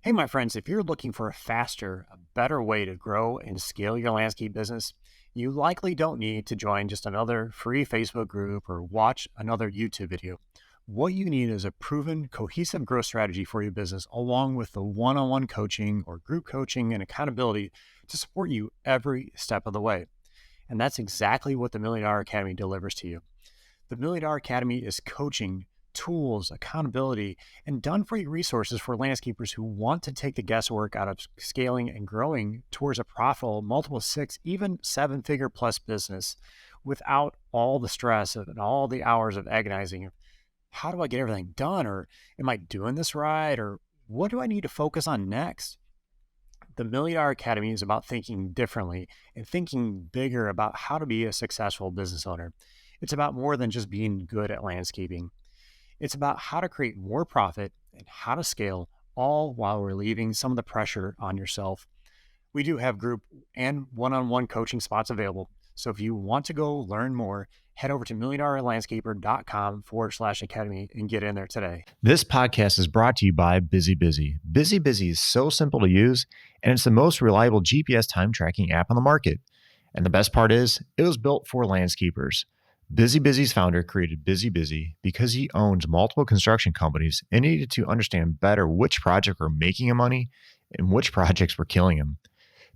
Hey, my friends, if you're looking for a faster, a better way to grow and scale your landscape business, you likely don't need to join just another free Facebook group or watch another YouTube video. What you need is a proven, cohesive growth strategy for your business, along with the one-on-one coaching or group coaching and accountability to support you every step of the way. And that's exactly what the Million Dollar Academy delivers to you. The Million Dollar Academy is coaching, tools, accountability, and done-for-you resources for landscapers who want to take the guesswork out of scaling and growing towards a profitable multiple six, even seven-figure plus business without all the stress and all the hours of agonizing. How do I get everything done? Or am I doing this right? Or what do I need to focus on next? The Million Dollar Academy is about thinking differently and thinking bigger about how to be a successful business owner. It's about more than just being good at landscaping. It's about how to create more profit and how to scale, all while relieving some of the pressure on yourself. We do have group and one-on-one coaching spots available. So if you want to go learn more, head over to milliondollarlandscaper.com/academy and get in there today. This podcast is brought to you by Busy Busy. Busy Busy is so simple to use, and it's the most reliable GPS time tracking app on the market. And the best part is, it was built for landscapers. Busy Busy's founder created Busy Busy because he owns multiple construction companies and needed to understand better which projects were making him money and which projects were killing him.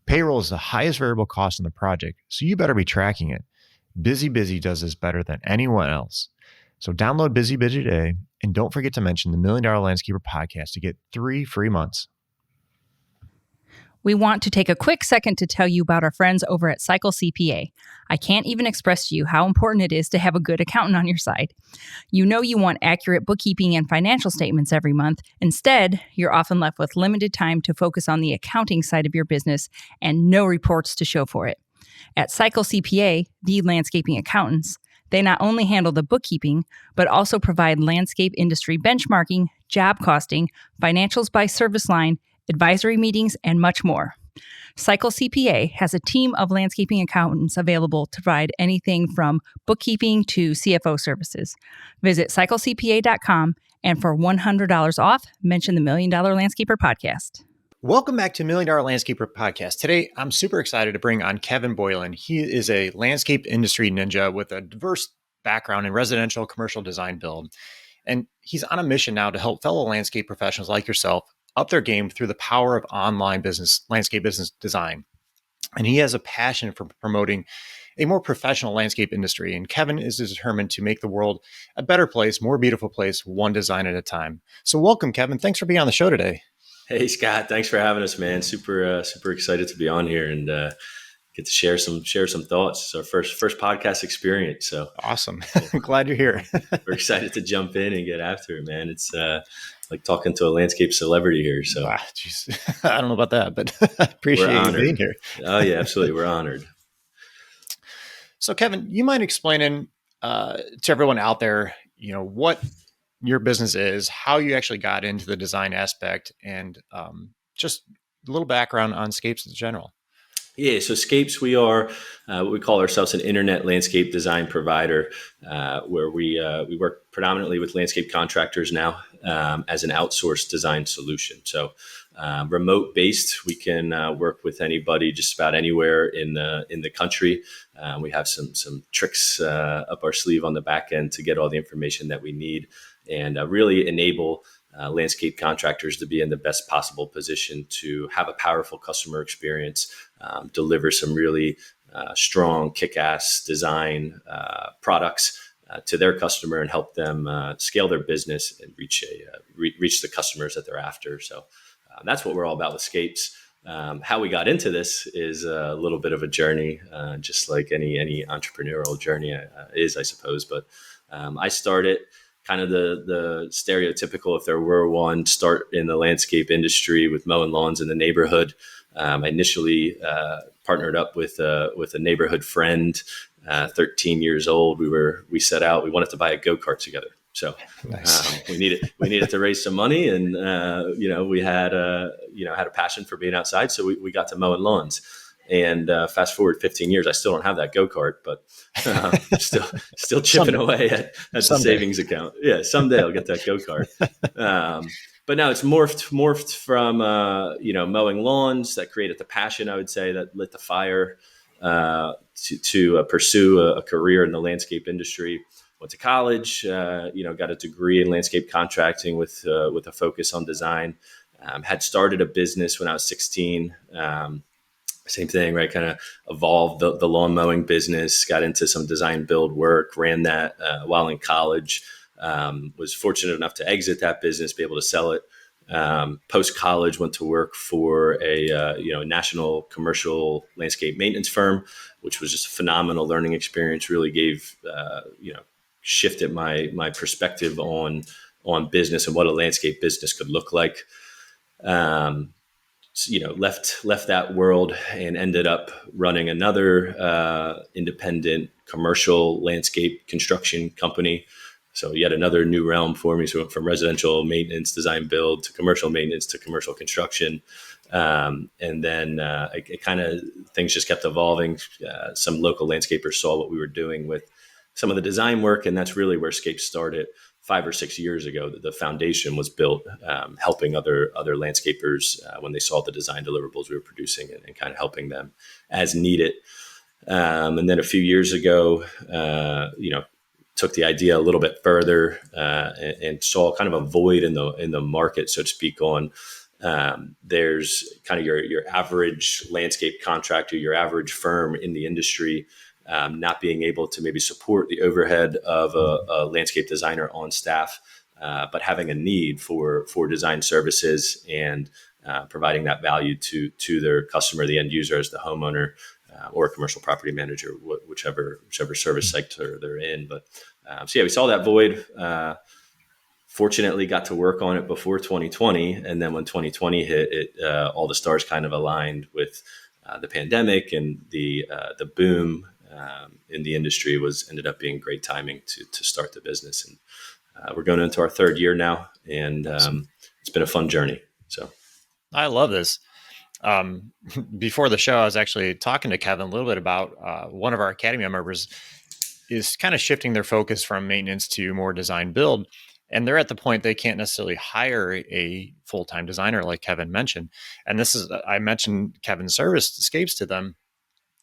Payroll is the highest variable cost in the project, so you better be tracking it. Busy Busy does this better than anyone else. So download Busy Busy today, and don't forget to mention the Million Dollar Landscaper podcast to get 3 free months. We want to take a quick second to tell you about our friends over at Cycle CPA. I can't even express to you how important it is to have a good accountant on your side. You know you want accurate bookkeeping and financial statements every month. Instead, you're often left with limited time to focus on the accounting side of your business and no reports to show for it. At Cycle CPA, the landscaping accountants, they not only handle the bookkeeping, but also provide landscape industry benchmarking, job costing, financials by service line, advisory meetings, and much more. Cycle CPA has a team of landscaping accountants available to provide anything from bookkeeping to CFO services. Visit cyclecpa.com, and for $100 off, mention the Million Dollar Landscaper podcast. Welcome back to Million Dollar Landscaper Podcast. Today, I'm super excited to bring on Kevin Boylan. He is a landscape industry ninja with a diverse background in residential commercial design build. And he's on a mission now to help fellow landscape professionals like yourself up their game through the power of online business, landscape business design. And he has a passion for promoting a more professional landscape industry. And Kevin is determined to make the world a better place, more beautiful place, one design at a time. So welcome, Kevin. Thanks for being on the show today. Hey, Scott. Thanks for having us, man. Super excited to be on here and get to share some thoughts. It's our first podcast experience. So awesome. Glad you're here. We're excited to jump in and get after it, man. It's like talking to a landscape celebrity here. So I don't know about that, but I appreciate you being here. Oh yeah, absolutely. We're honored. So Kevin, you mind explaining to everyone out there, what your business is, how you actually got into the design aspect, and just a little background on Scapes in general. Yeah, so Scapes, we are what we call ourselves an internet landscape design provider, where we work predominantly with landscape contractors now as an outsourced design solution. So remote based, we can work with anybody just about anywhere in the country. We have some tricks up our sleeve on the back end to get all the information that we need and really enable landscape contractors to be in the best possible position to have a powerful customer experience, deliver some really strong, kick-ass design products to their customer and help them scale their business and reach the customers that they're after. So that's what we're all about with Scapes. How we got into this is a little bit of a journey, just like any entrepreneurial journey is, I suppose. But I started kind of the stereotypical, if there were one, start in the landscape industry with mowing lawns in the neighborhood. I initially partnered up with a neighborhood friend, 13 years old. We set out, we wanted to buy a go-kart together. So nice. We needed to raise some money, and we had a passion for being outside. So we got to mowing lawns. And fast forward 15 years, I still don't have that go-kart, but still chipping away at the savings account. Yeah, someday I'll get that go-kart. but now it's morphed from mowing lawns that created the passion, I would say, that lit the fire to pursue a career in the landscape industry. Went to college, got a degree in landscape contracting with a focus on design. Had started a business when I was 16. Same thing, right? Kind of evolved the lawn mowing business, got into some design build work, ran that while in college. Was fortunate enough to exit that business, be able to sell it. Post college, went to work for a national commercial landscape maintenance firm, which was just a phenomenal learning experience. Really gave shifted my perspective on business and what a landscape business could look like. Left that world and ended up running another independent commercial landscape construction company. So yet another new realm for me. So from residential maintenance, design build, to commercial maintenance, to commercial construction. And then it kind of, things just kept evolving. Some local landscapers saw what we were doing with some of the design work. And that's really where Scapes started 5 or 6 years ago. The foundation was built, helping other landscapers when they saw the design deliverables we were producing, and kind of helping them as needed. And then a few years ago, took the idea a little bit further and saw kind of a void in the market, so to speak, on there's kind of your average landscape contractor, your average firm in the industry, not being able to maybe support the overhead of a landscape designer on staff, but having a need for design services and providing that value to their customer, the end user, as the homeowner or a commercial property manager, whichever service sector they're in. But we saw that void. Fortunately, got to work on it before 2020, and then when 2020 hit, all the stars kind of aligned with the pandemic, and the boom in the industry ended up being great timing to start the business. And we're going into our 3rd year now, and it's been a fun journey. So I love this. Before the show, I was actually talking to Kevin a little bit about one of our Academy members is kind of shifting their focus from maintenance to more design build. And they're at the point they can't necessarily hire a full-time designer like Kevin mentioned. And I mentioned Kevin's service, Scapes, to them,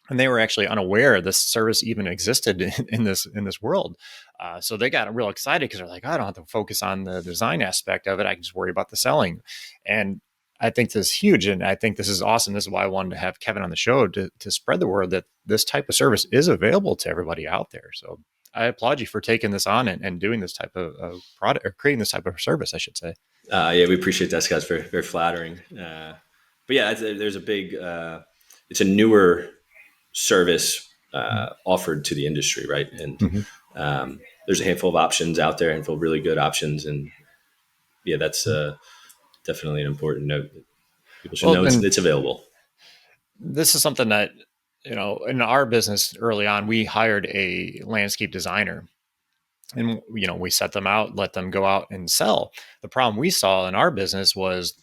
and they were actually unaware this service even existed in this world. So they got real excited because they're like, I don't have to focus on the design aspect of it. I can just worry about the selling. And I think this is huge. And I think this is awesome. This is why I wanted to have Kevin on the show to spread the word that this type of service is available to everybody out there. So I applaud you for taking this on and doing this type of product, or creating this type of service, I should say. We appreciate that, Scott. It's very, very flattering. But yeah, there's a big, it's a newer service offered to the industry, right? And there's a handful of options out there, a handful of really good options. And yeah, that's definitely an important note. People should know it's available. This is something that, in our business early on, we hired a landscape designer, and, we set them out, let them go out and sell. The problem we saw in our business was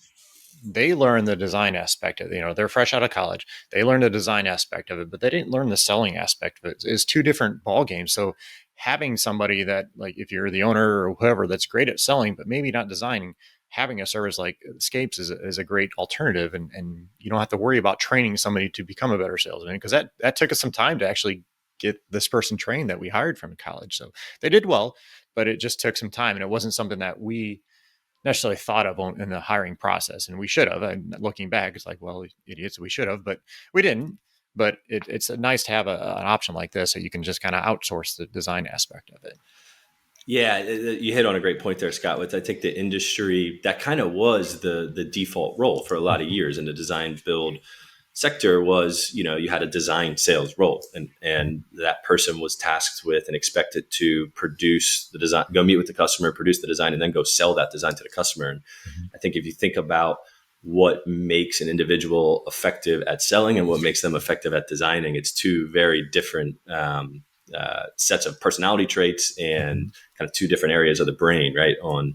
they learned the design aspect of it. They're fresh out of college. They learned the design aspect of it, but they didn't learn the selling aspect of it. It's 2 different ball games. So having somebody that, like, if you're the owner or whoever, that's great at selling, but maybe not designing, having a service like Scapes is a great alternative. And you don't have to worry about training somebody to become a better salesman, because that took us some time to actually get this person trained that we hired from college. So they did well, but it just took some time. And it wasn't something that we necessarily thought of in the hiring process. And we should have. And looking back, it's like, well, idiots, we should have, but we didn't. But it's nice to have an option like this, so you can just kind of outsource the design aspect of it. Yeah, you hit on a great point there, Scott. With, I think, the industry, that kind of was the default role for a lot of years in the design build sector was, you had a design sales role, and that person was tasked with and expected to produce the design, go meet with the customer, produce the design, and then go sell that design to the customer. And I think if you think about what makes an individual effective at selling and what makes them effective at designing, it's 2 very different sets of personality traits and kind of 2 different areas of the brain, right, on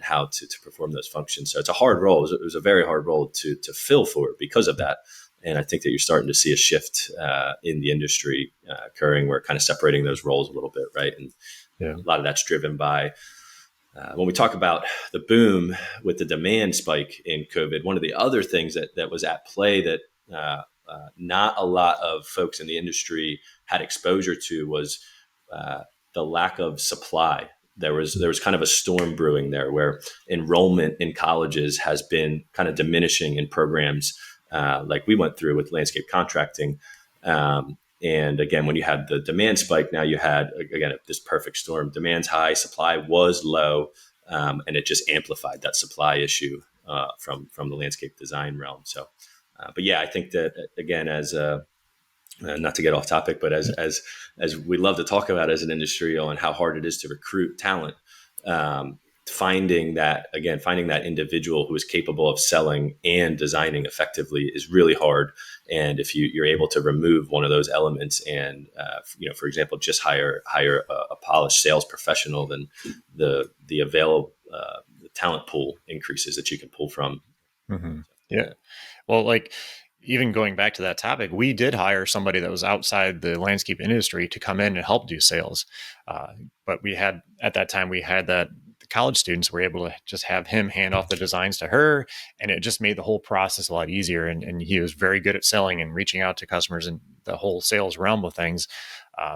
how to perform those functions. So it's a hard role. It was a very hard role to fill for because of that. And I think that you're starting to see a shift in the industry occurring, where kind of separating those roles a little bit, right? And a lot of that's driven by when we talk about the boom with the demand spike in COVID, one of the other things that was at play that not a lot of folks in the industry had exposure to was the lack of supply. There was kind of a storm brewing there where enrollment in colleges has been kind of diminishing in programs like we went through with landscape contracting. And again, when you had the demand spike, now you had, again, this perfect storm. Demand's high, supply was low, and it just amplified that supply issue from the landscape design realm. So, but yeah, I think that, again, as not to get off topic, but as we love to talk about as an industry on how hard it is to recruit talent, finding that individual who is capable of selling and designing effectively is really hard. And if you're able to remove one of those elements and, for example, just hire a polished sales professional, then the available the talent pool increases that you can pull from. Mm-hmm. Yeah. Well, like, even going back to that topic, we did hire somebody that was outside the landscape industry to come in and help do sales. But at that time, we had that the college students were able to just have him hand off the designs to her. And it just made the whole process a lot easier. And he was very good at selling and reaching out to customers and the whole sales realm of things.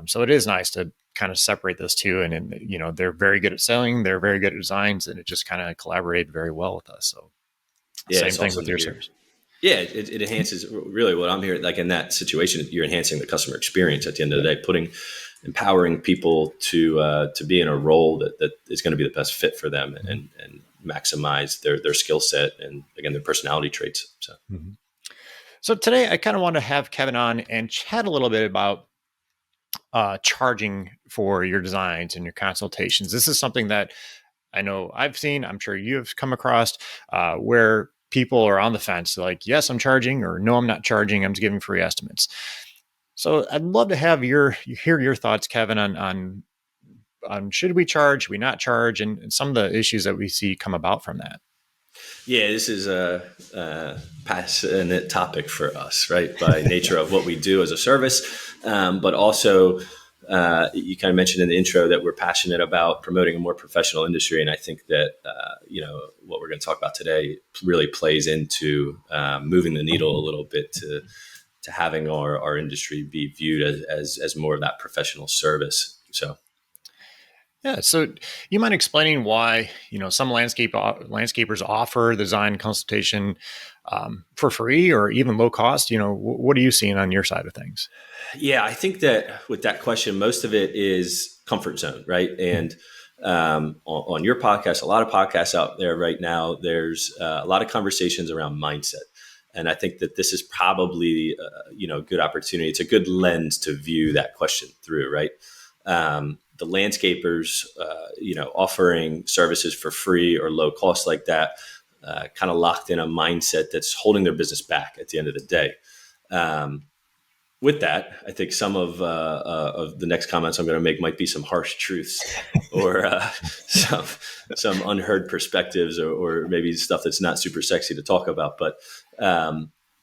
So it is nice to kind of separate those two. And they're very good at selling. They're very good at designs. And it just kind of collaborated very well with us. So yeah, same thing with your service. Yeah, it enhances really what I'm hearing. Like in that situation, you're enhancing the customer experience at the end of the day, empowering people to be in a role that is going to be the best fit for them and maximize their skill set and, again, their personality traits. So, So today I kind of want to have Kevin on and chat a little bit about charging for your designs and your consultations. This is something that I know I've seen, I'm sure you've come across, where people are on the fence, like, yes, I'm charging, or no, I'm not charging. I'm just giving free estimates. So I'd love to have hear your thoughts, Kevin, on should we charge, should we not charge, and some of the issues that we see come about from that. Yeah, this is a passionate topic for us, right? By nature of what we do as a service, but also you kind of mentioned in the intro that we're passionate about promoting a more professional industry. And I think that, what we're going to talk about today really plays into moving the needle a little bit to having our industry be viewed as more of that professional service. So. Yeah. So you mind explaining why, some landscapers offer the design consultation for free or even low cost? What are you seeing on your side of things? Yeah, I think that with that question, most of it is comfort zone, right? And on your podcast, a lot of podcasts out there right now, there's a lot of conversations around mindset. And I think that this is probably, a good opportunity. It's a good lens to view that question through, right? The landscapers, offering services for free or low cost like that, kind of locked in a mindset that's holding their business back at the end of the day. With that, I think some of the next comments I'm going to make might be some harsh truths or some unheard perspectives or maybe stuff that's not super sexy to talk about. But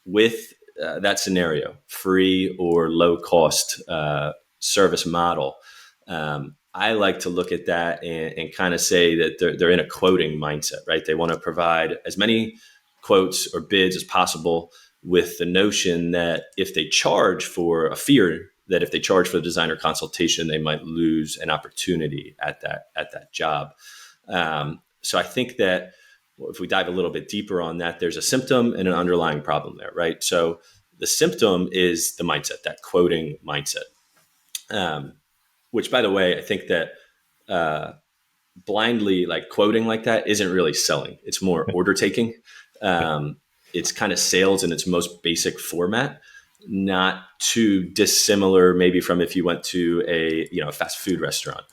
with that scenario, free or low cost service model, I like to look at that and kind of say that they're in a quoting mindset, right? They want to provide as many quotes or bids as possible, with the notion that if they charge for a fear that if they charge for the designer consultation, they might lose an opportunity at that job. So I think that if we dive a little bit deeper on that, there's a symptom and an underlying problem there, right? So the symptom is the mindset, that quoting mindset, which, by the way, I think that blindly like quoting like that isn't really selling. It's more order taking. It's kind of sales in its most basic format, not too dissimilar maybe from if you went to a fast food restaurant,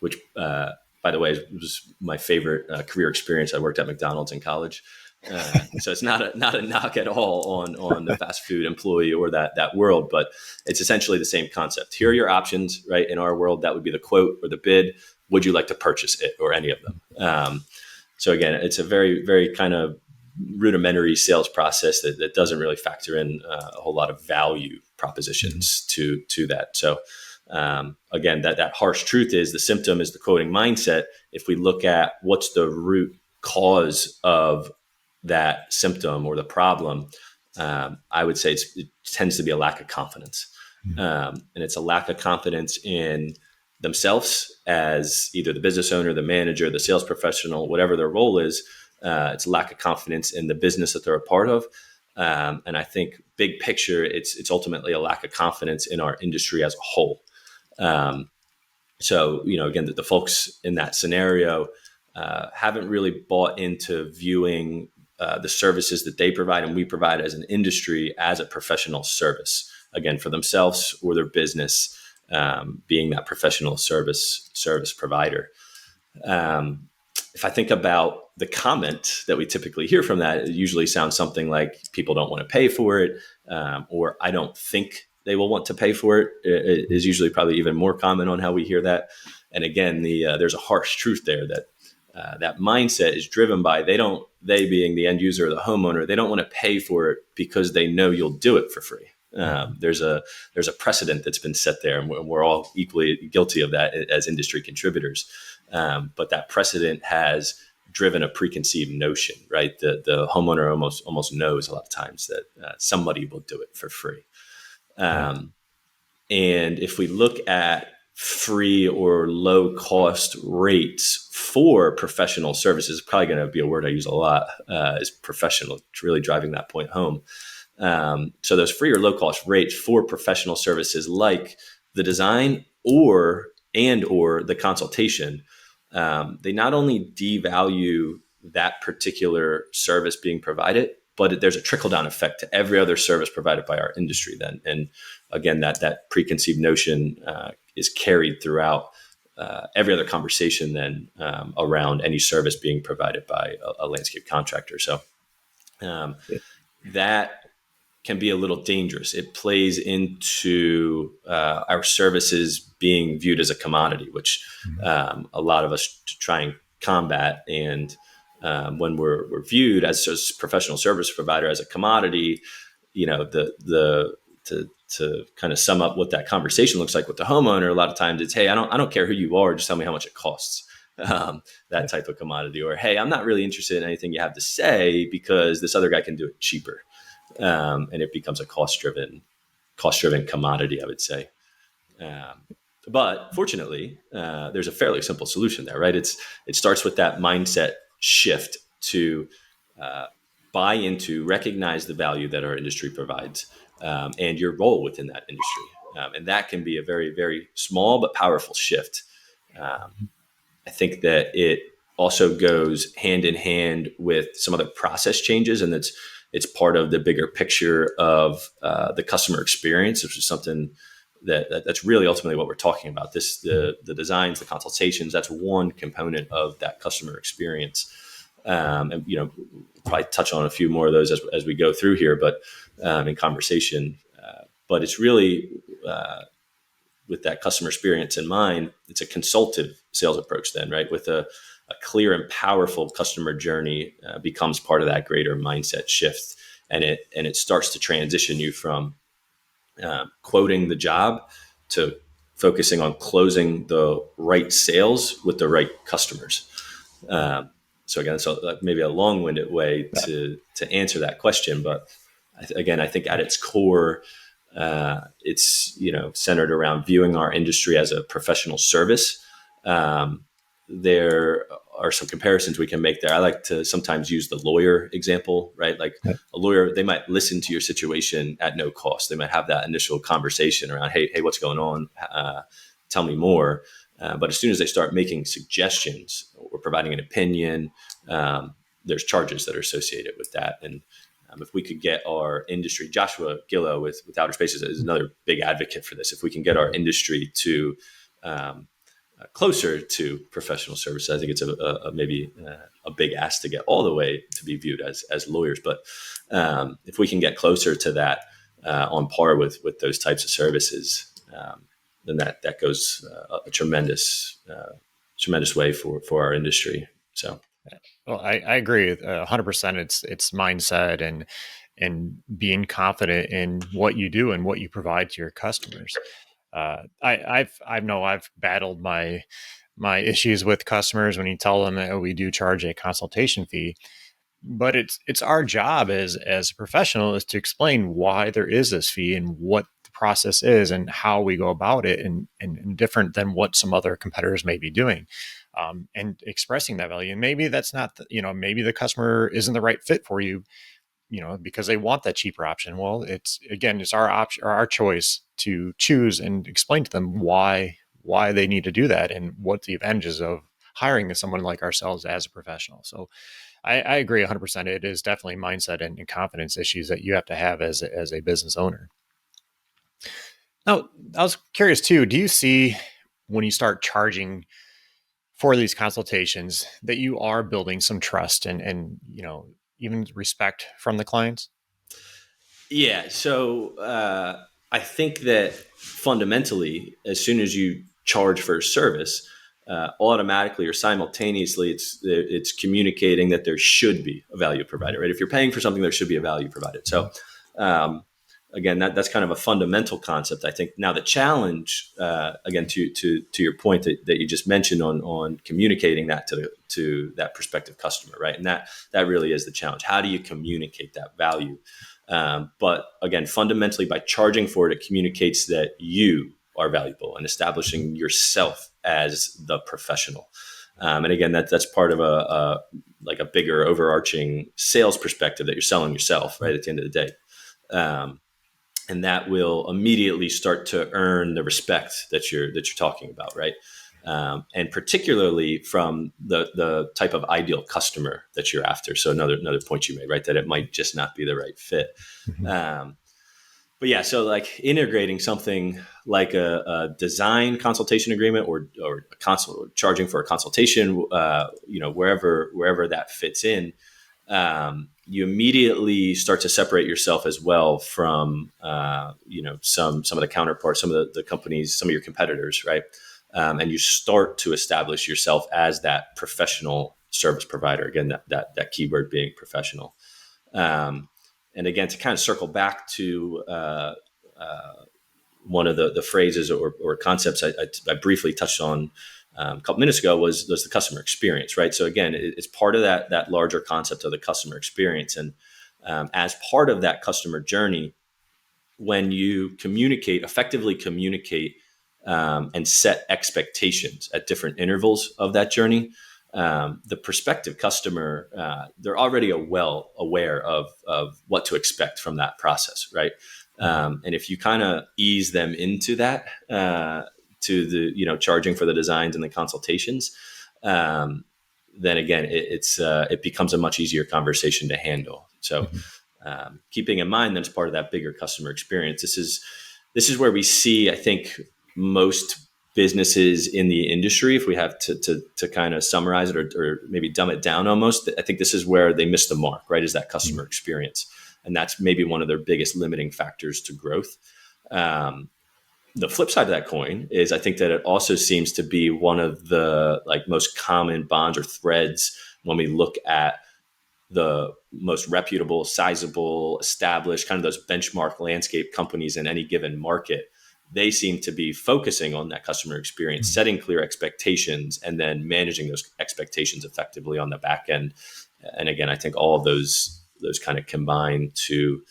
which by the way was my favorite career experience. I worked at McDonald's in college, so it's not a knock at all on the fast food employee or that world, but it's essentially the same concept. Here are your options, right? In our world, that would be the quote or the bid. Would you like to purchase it or any of them? So again, it's a very, very kind of rudimentary sales process that doesn't really factor in a whole lot of value propositions to that. So Again, that harsh truth is the symptom is the quoting mindset. If we look at what's the root cause of that symptom or the problem, I would say it tends to be a lack of confidence. And it's a lack of confidence in themselves as either the business owner, the manager, the sales professional, whatever their role is. It's a lack of confidence in the business that they're a part of. And I think big picture, it's ultimately a lack of confidence in our industry as a whole. So, again, the folks in that scenario haven't really bought into viewing the services that they provide and we provide as an industry as a professional service, again, for themselves or their business, being that professional service provider. If I think about the comment that we typically hear from that, it usually sounds something like people don't want to pay for it, or I don't think they will want to pay for it. It is usually probably even more common on how we hear that. And again, there's a harsh truth there that that mindset is driven by they being the end user or the homeowner, they don't want to pay for it because they know you'll do it for free. There's a precedent that's been set there, and we're all equally guilty of that as industry contributors. But that precedent has driven a preconceived notion, right? The homeowner almost knows a lot of times that somebody will do it for free. And if we look at free or low cost rates for professional services, it's probably going to be a word I use a lot, is professional. It's really driving that point home. So those free or low cost rates for professional services like the design or the consultation, they not only devalue that particular service being provided, but there's a trickle down effect to every other service provided by our industry then. And again, that preconceived notion is carried throughout every other conversation then around any service being provided by a landscape contractor. So that can be a little dangerous. It plays into our services being viewed as a commodity, which a lot of us try and combat. And when we're viewed as a professional service provider as a commodity, to kind of sum up what that conversation looks like with the homeowner, a lot of times it's, hey, I don't care who you are, just tell me how much it costs. That type of commodity. Or, hey, I'm not really interested in anything you have to say because this other guy can do it cheaper. And it becomes a cost-driven commodity, I would say. But fortunately, there's a fairly simple solution there, right? It starts with that mindset shift to buy into, recognize the value that our industry provides, and your role within that industry. And that can be a very, very small but powerful shift. I think that it also goes hand in hand with some other process changes, and it's part of the bigger picture of the customer experience, which is something that's really ultimately what we're talking about. The designs, the consultations, that's one component of that customer experience. And we'll probably touch on a few more of those as we go through here, but in conversation. But it's really with that customer experience in mind, it's a consultative sales approach then, right? With a clear and powerful customer journey becomes part of that greater mindset shift. And it starts to transition you from quoting the job to focusing on closing the right sales with the right customers. So again, maybe a long-winded way to answer that question, but I think at its core, it's centered around viewing our industry as a professional service. There are some comparisons we can make there. I like to sometimes use the lawyer example, right? Like a lawyer, they might listen to your situation at no cost. They might have that initial conversation around, hey, what's going on? Tell me more. But as soon as they start making suggestions or providing an opinion, there's charges that are associated with that. And if we could get our industry, Joshua Gillow with Outer Spaces is another big advocate for this. If we can get our industry to closer to professional services, I think it's maybe a big ask to get all the way to be viewed as lawyers. But if we can get closer to that on par with those types of services, then that goes a tremendous way for our industry. So, well, I agree 100%. It's mindset and being confident in what you do and what you provide to your customers. I've battled my issues with customers when you tell them that we do charge a consultation fee, but it's our job as a professional is to explain why there is this fee and what the process is and how we go about it, and different than what some other competitors may be doing, and expressing that value. And maybe that's not maybe the customer isn't the right fit for you, because they want that cheaper option. Well, it's our option or our choice to choose and explain to them why they need to do that and what the advantages of hiring someone like ourselves as a professional. So I agree 100%. It is definitely mindset and confidence issues that you have to have as a business owner. Now, I was curious too, do you see when you start charging for these consultations that you are building some trust and even respect from the clients? Yeah. So I think that fundamentally, as soon as you charge for a service, automatically or simultaneously, it's communicating that there should be a value provided, right? If you're paying for something, there should be a value provided. So again, that's kind of a fundamental concept, I think. Now, the challenge, again, to your point that you just mentioned on communicating that to that prospective customer, right? And that really is the challenge. How do you communicate that value? But again, fundamentally, by charging for it, it communicates that you are valuable and establishing yourself as the professional. And again, that's part of a bigger overarching sales perspective that you're selling yourself, right, at the end of the day. And that will immediately start to earn the respect that you're talking about, right? And particularly from the type of ideal customer that you're after. So another point you made, right, that it might just not be the right fit. Mm-hmm. But yeah, so like integrating something like a design consultation agreement or charging for a consultation, wherever that fits in, you immediately start to separate yourself as well from some of the counterparts, some of the companies, some of your competitors, right? And you start to establish yourself as that professional service provider. Again, that keyword being professional. And again, to kind of circle back to one of the phrases or concepts I briefly touched on a couple minutes ago was the customer experience, right? So again, it's part of that larger concept of the customer experience. And as part of that customer journey, when you effectively communicate and set expectations at different intervals of that journey, the prospective customer, they're already well aware of what to expect from that process, right? And if you kind of ease them into that, to the charging for the designs and the consultations, then again it becomes a much easier conversation to handle. So keeping in mind that it's part of that bigger customer experience, this is where we see, I think, most businesses in the industry, if we have to kind of summarize it or maybe dumb it down almost, I think this is where they miss the mark, right? Is that customer experience. And that's maybe one of their biggest limiting factors to growth. The flip side of that coin is I think that it also seems to be one of the most common bonds or threads when we look at the most reputable, sizable, established, kind of those benchmark landscape companies in any given market. They seem to be focusing on that customer experience, setting clear expectations, and then managing those expectations effectively on the back end. And again, I think all of those kind of combine to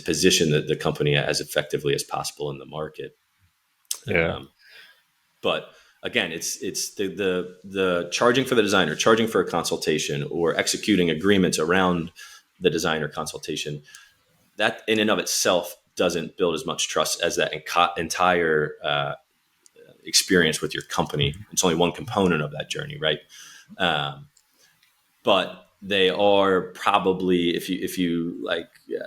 position the company as effectively as possible in the market. Yeah. But again, it's the charging for the designer, charging for a consultation, or executing agreements around the designer consultation. That in and of itself doesn't build as much trust as that entire experience with your company. It's only one component of that journey, right? But they are probably, if you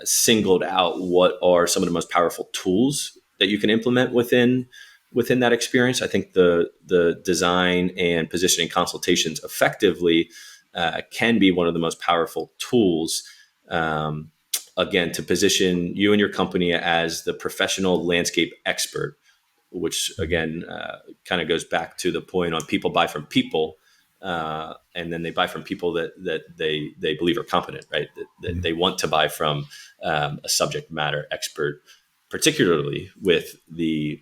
singled out what are some of the most powerful tools that you can implement within that experience, I think the design and positioning consultations effectively can be one of the most powerful tools. Again, to position you and your company as the professional landscape expert, which again kind of goes back to the point on people buy from people, and then they buy from people that they believe are competent, right? That they want to buy from a subject matter expert particularly with the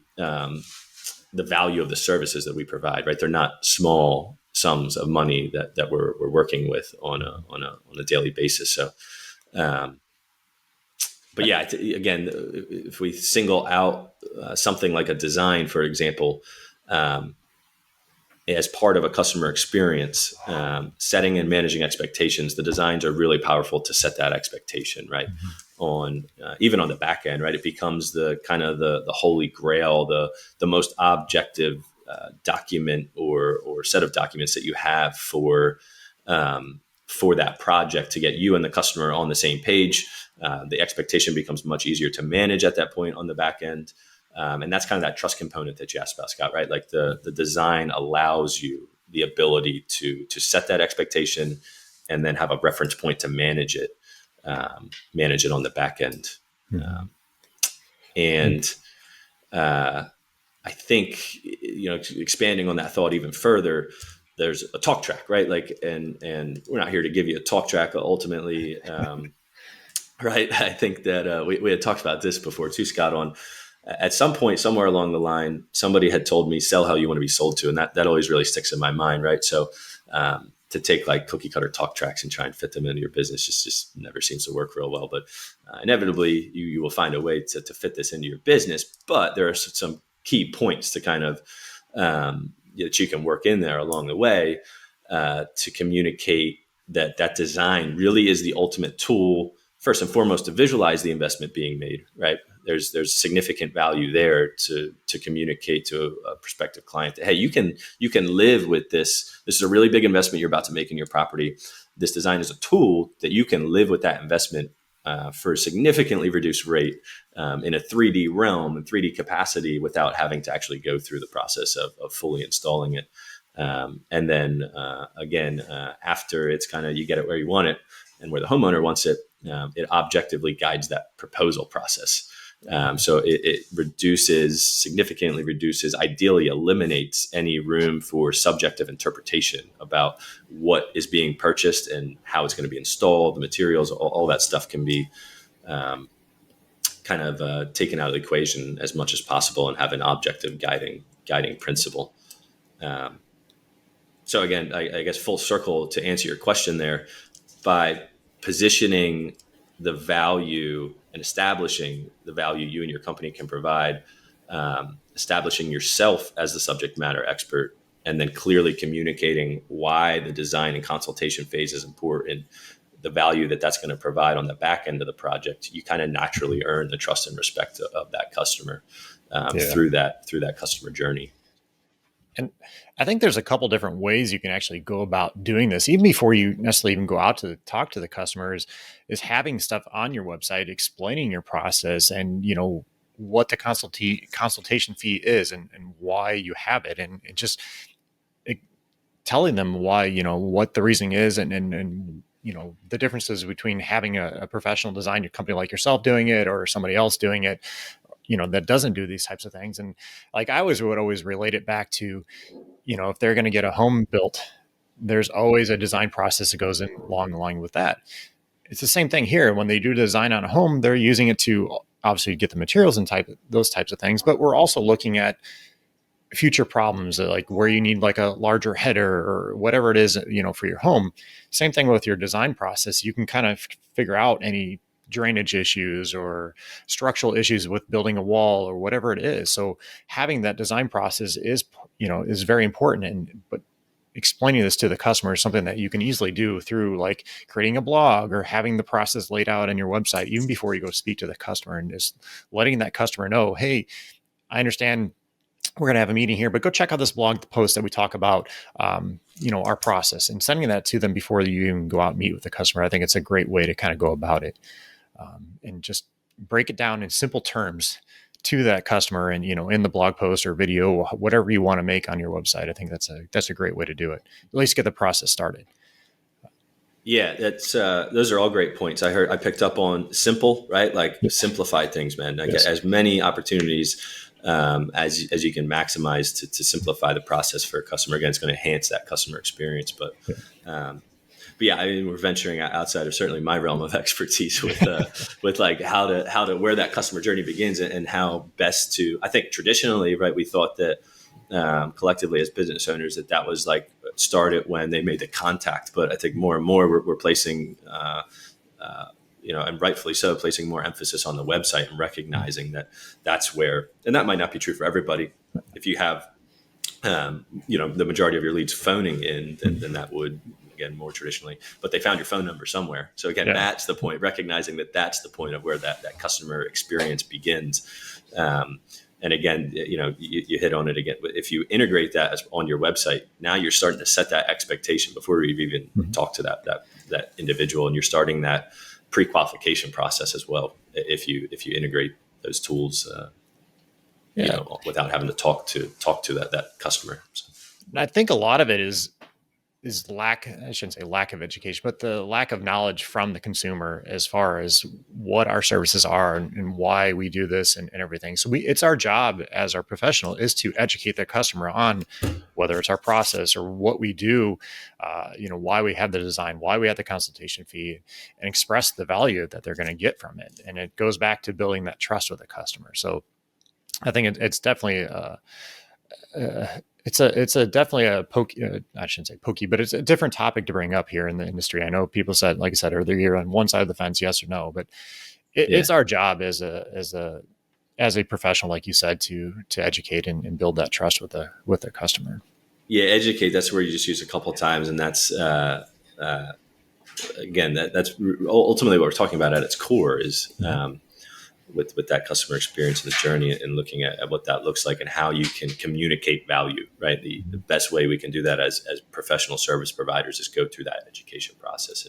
value of the services that we provide. Right, they're not small sums of money that we're working with on a daily basis. So, but yeah, again, if we single out something like a design, for example, as part of a customer experience, setting and managing expectations, the designs are really powerful to set that expectation, right? On even on the back end, right? It becomes the kind of the holy grail, the most objective document or set of documents that you have for that project to get you and the customer on the same page. The expectation becomes much easier to manage at that point on the back end. And that's kind of that trust component that you asked about, Scott, right? Like the design allows you the ability to set that expectation and then have a reference point to manage it on the back end. I think, expanding on that thought even further, there's a talk track, right? Like, and we're not here to give you a talk track ultimately. Right. I think that we had talked about this before too, Scott, on at some point, somewhere along the line, somebody had told me, sell how you want to be sold to. And that always really sticks in my mind. Right. So to take like cookie cutter talk tracks and try and fit them into your business just never seems to work real well. But inevitably, you will find a way to fit this into your business. But there are some key points to kind of that you can work in there along the way to communicate that design really is the ultimate tool, first and foremost, to visualize the investment being made, right? There's significant value there to communicate to a prospective client that, hey, you can live with this. This is a really big investment you're about to make in your property. This design is a tool that you can live with that investment for a significantly reduced rate in a 3D realm and 3D capacity without having to actually go through the process of fully installing it. And then again, after it's kind of, you get it where you want it and where the homeowner wants it, it objectively guides that proposal process. So it significantly reduces, ideally eliminates any room for subjective interpretation about what is being purchased and how it's going to be installed, the materials, all that stuff can be kind of taken out of the equation as much as possible and have an objective guiding principle. So again, I guess full circle to answer your question there, by positioning the value and establishing the value you and your company can provide, establishing yourself as the subject matter expert, and then clearly communicating why the design and consultation phase is important, the value that's going to provide on the back end of the project, you kind of naturally earn the trust and respect of that customer through that customer journey. And I think there's a couple different ways you can actually go about doing this, even before you necessarily even go out to talk to the customers, is having stuff on your website explaining your process and, what the consultation fee is and why you have it, and just telling them why, what the reasoning is and the differences between having a professional design company like yourself doing it or somebody else doing it, that doesn't do these types of things. And like I would always relate it back to, if they're going to get a home built, there's always a design process that goes in along the line with that. It's the same thing here. When they do design on a home, they're using it to obviously get the materials and those types of things. But we're also looking at future problems, like where you need like a larger header or whatever it is, for your home. Same thing with your design process. You can kind of figure out any drainage issues or structural issues with building a wall or whatever it is. So having that design process is very important. But explaining this to the customer is something that you can easily do through like creating a blog or having the process laid out on your website, even before you go speak to the customer, and just letting that customer know, hey, I understand we're going to have a meeting here, but go check out this blog post that we talk about, our process, and sending that to them before you even go out and meet with the customer. I think it's a great way to kind of go about it. And just break it down in simple terms to that customer, and in the blog post or video, whatever you want to make on your website. I think that's a great way to do it. At least get the process started. Yeah, that's those are all great points. I picked up on simple, right? Like simplify things, man. Like as many opportunities as you can maximize to simplify the process for a customer. Again, it's going to enhance that customer experience. But yeah, I mean, we're venturing outside of certainly my realm of expertise with like how to where that customer journey begins and how best to. I think traditionally, right, we thought that collectively as business owners that was like started when they made the contact, but I think more and more we're placing. And rightfully so, placing more emphasis on the website and recognizing that that's where, and that might not be true for everybody. If you have, the majority of your leads phoning in, then that would, again, more traditionally, but they found your phone number somewhere. So again, that's the point, recognizing that that's the point of where that customer experience begins. And again, you hit on it again. But if you integrate that as on your website, now you're starting to set that expectation before you even talk to that individual, and you're starting that pre-qualification process as well. If you integrate those tools, without having to talk to that customer. So. I think a lot of it is lack, I shouldn't say lack of education, but the lack of knowledge from the consumer as far as what our services are and why we do this and everything. So it's our job as our professional is to educate the customer on whether it's our process or what we do, why we have the design, why we have the consultation fee, and express the value that they're going to get from it. And it goes back to building that trust with the customer. So I think it's definitely it's definitely a pokey. I shouldn't say pokey, but it's a different topic to bring up here in the industry. I know people said, like I said earlier, you're on one side of the fence, yes or no, but it's our job as a professional, like you said, to educate and build that trust with the customer. Yeah, educate. That's where you just use a couple of times, and that's again that's ultimately what we're talking about at its core is. With that customer experience and the journey and looking at what that looks like and how you can communicate value, right? The best way we can do that as professional service providers is go through that education process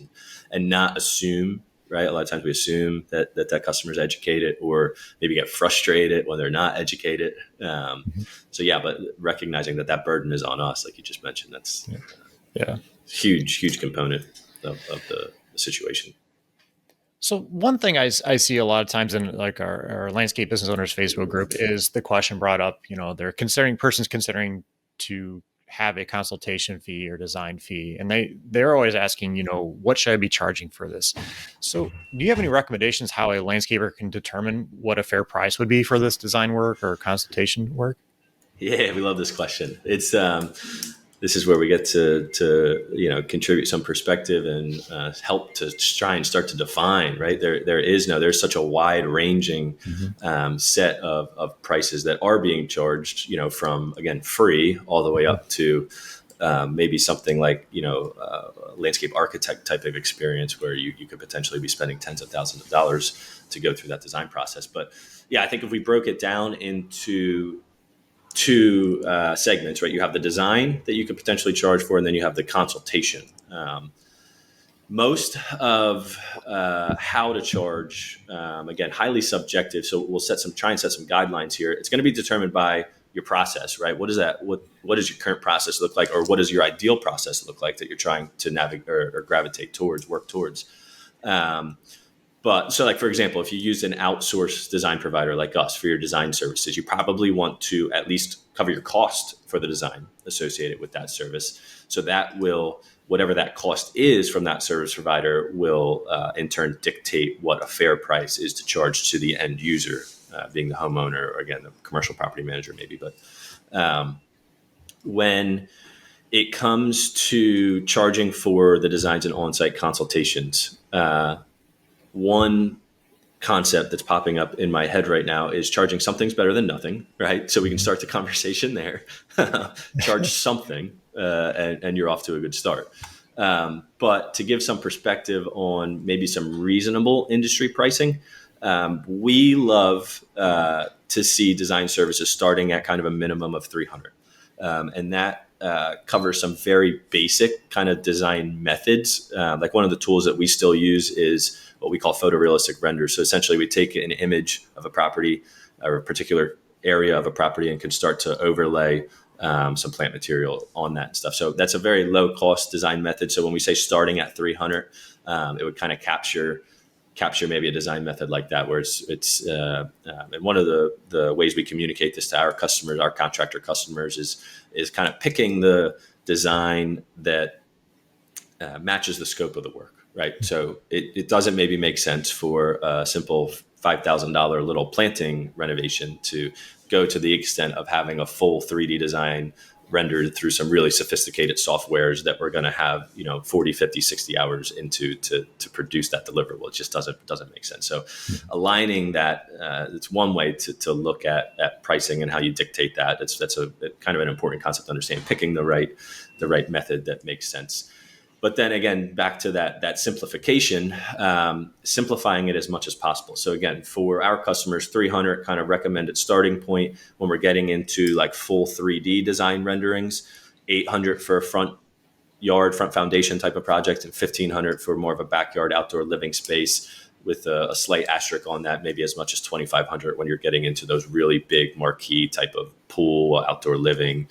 and not assume, right? A lot of times we assume that customer is educated or maybe get frustrated when they're not educated. But recognizing that burden is on us, like you just mentioned, that's huge component of the situation. So one thing I see a lot of times in like our landscape business owners Facebook group is the question brought up, person's considering to have a consultation fee or design fee. And they're always asking, what should I be charging for this? So do you have any recommendations how a landscaper can determine what a fair price would be for this design work or consultation work? Yeah, we love this question. It's, this is where we get to contribute some perspective and help to try and start to define, right? There's such a wide ranging set of prices that are being charged, from, again, free all the way up to maybe something like, a landscape architect type of experience where you could potentially be spending tens of thousands of dollars to go through that design process. But yeah, I think if we broke it down into two segments, right? You have the design that you could potentially charge for, and then you have the consultation. Most of how to charge, again, highly subjective. So we'll try and set some guidelines here. It's going to be determined by your process, right? What is that? What does your current process look like, or what does your ideal process look like that you're trying to navigate or gravitate towards, work towards? But so like, for example, if you use an outsourced design provider like us for your design services, you probably want to at least cover your cost for the design associated with that service. So that will, whatever that cost is from that service provider will in turn dictate what a fair price is to charge to the end user, being the homeowner or, again, the commercial property manager maybe. But when it comes to charging for the designs and on-site consultations, one concept that's popping up in my head right now is charging something's better than nothing, right? So we can start the conversation there. Charge something, and you're off to a good start. But to give some perspective on maybe some reasonable industry pricing, we love to see design services starting at kind of a minimum of $300, and that covers some very basic kind of design methods. Like one of the tools that we still use is what we call photorealistic renders. So essentially we take an image of a property or a particular area of a property and can start to overlay some plant material on that stuff. So that's a very low cost design method. So when we say starting at 300, it would kind of capture maybe a design method like that, where it's and one of the ways we communicate this to our customers, our contractor customers, is kind of picking the design that matches the scope of the work, right? So it doesn't maybe make sense for a simple $5,000 little planting renovation to go to the extent of having a full 3D design rendered through some really sophisticated softwares that we're going to have 40, 50, 60 hours into to produce that deliverable. It just doesn't make sense. So aligning that, it's one way to look at pricing and how you dictate that. That's a kind of an important concept to understand, picking the right method that makes sense. But then again, back to that simplification, simplifying it as much as possible. So again, for our customers, 300 kind of recommended starting point when we're getting into like full 3D design renderings, 800 for a front foundation type of project, and 1,500 for more of a backyard outdoor living space, with a slight asterisk on that, maybe as much as 2,500 when you're getting into those really big marquee type of pool, outdoor living,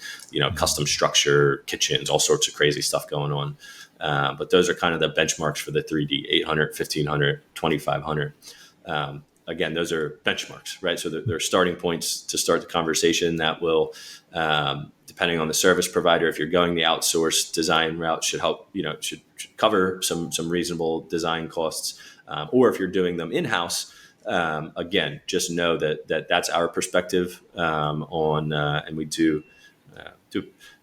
custom structure, kitchens, all sorts of crazy stuff going on. But those are kind of the benchmarks for the 3D, 800, 1,500, 2,500. Again, those are benchmarks, right? So they're starting points to start the conversation that will, depending on the service provider, if you're going the outsourced design route, should help, should cover some reasonable design costs. Or if you're doing them in-house, again, just know that's our perspective on, and we do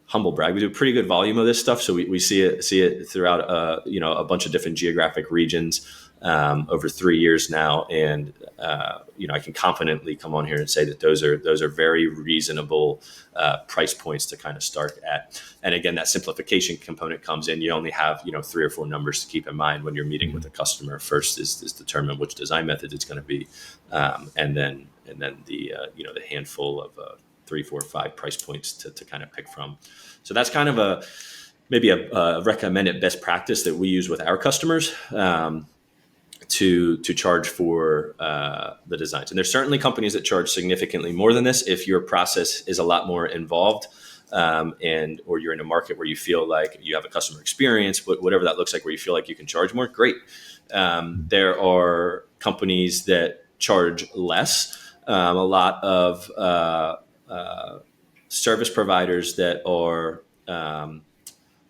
humble brag. We do a pretty good volume of this stuff, so we see it throughout a bunch of different geographic regions over 3 years now, and I can confidently come on here and say that those are very reasonable price points to kind of start at. And again, that simplification component comes in. You only have 3 or 4 numbers to keep in mind when you're meeting with a customer. First is determine which design method it's going to be, and then the the handful of 3, 4, 5 price points to kind of pick from. So that's kind of maybe a recommended best practice that we use with our customers to charge for the designs. And there's certainly companies that charge significantly more than this if your process is a lot more involved, or you're in a market where you feel like you have a customer experience, whatever that looks like, where you feel like you can charge more. Great. There are companies that charge less. A lot of service providers that are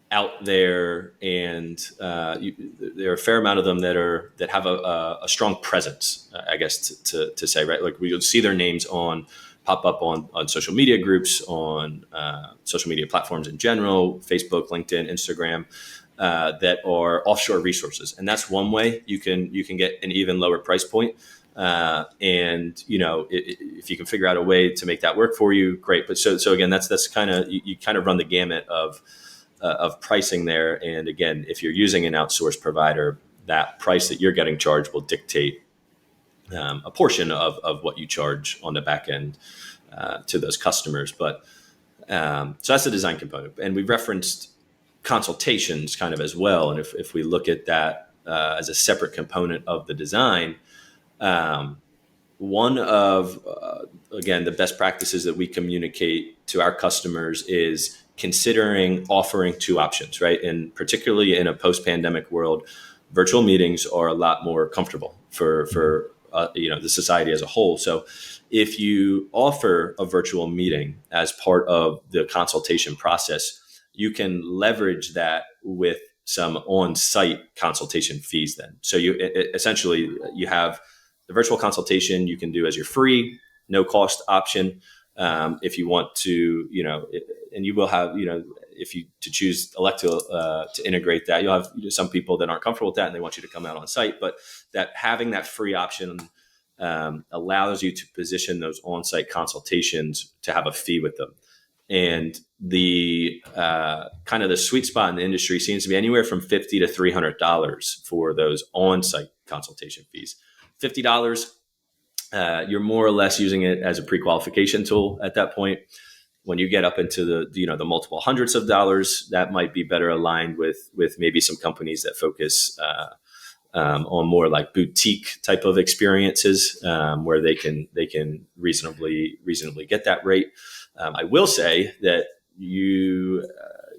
out there, and there are a fair amount of them that have a strong presence, I guess to say, right? Like we'll see their names pop up on social media groups, on social media platforms in general, Facebook, LinkedIn, Instagram, that are offshore resources, and that's one way you can get an even lower price point. And if you can figure out a way to make that work for you, great. But so again, that's kind of you kind of run the gamut of pricing there. And again, if you're using an outsourced provider, that price that you're getting charged will dictate a portion of what you charge on the back end to those customers. But so that's the design component, and we referenced consultations kind of as well. And if we look at that as a separate component of the design. One of, again, the best practices that we communicate to our customers is considering offering 2 options, right? And particularly in a post-pandemic world, virtual meetings are a lot more comfortable for the society as a whole. So if you offer a virtual meeting as part of the consultation process, you can leverage that with some on-site consultation fees then. So essentially you have the virtual consultation you can do as your free, no cost option. If you want to, and you will have, if you elect to integrate that, you'll have some people that aren't comfortable with that and they want you to come out on site. But that having that free option allows you to position those on-site consultations to have a fee with them. And the kind of the sweet spot in the industry seems to be anywhere from $50 to $300 for those on-site consultation fees. $50, you're more or less using it as a pre-qualification tool at that point. When you get up into the multiple hundreds of dollars, that might be better aligned with maybe some companies that focus on more like boutique type of experiences, where they can reasonably get that rate. I will say that you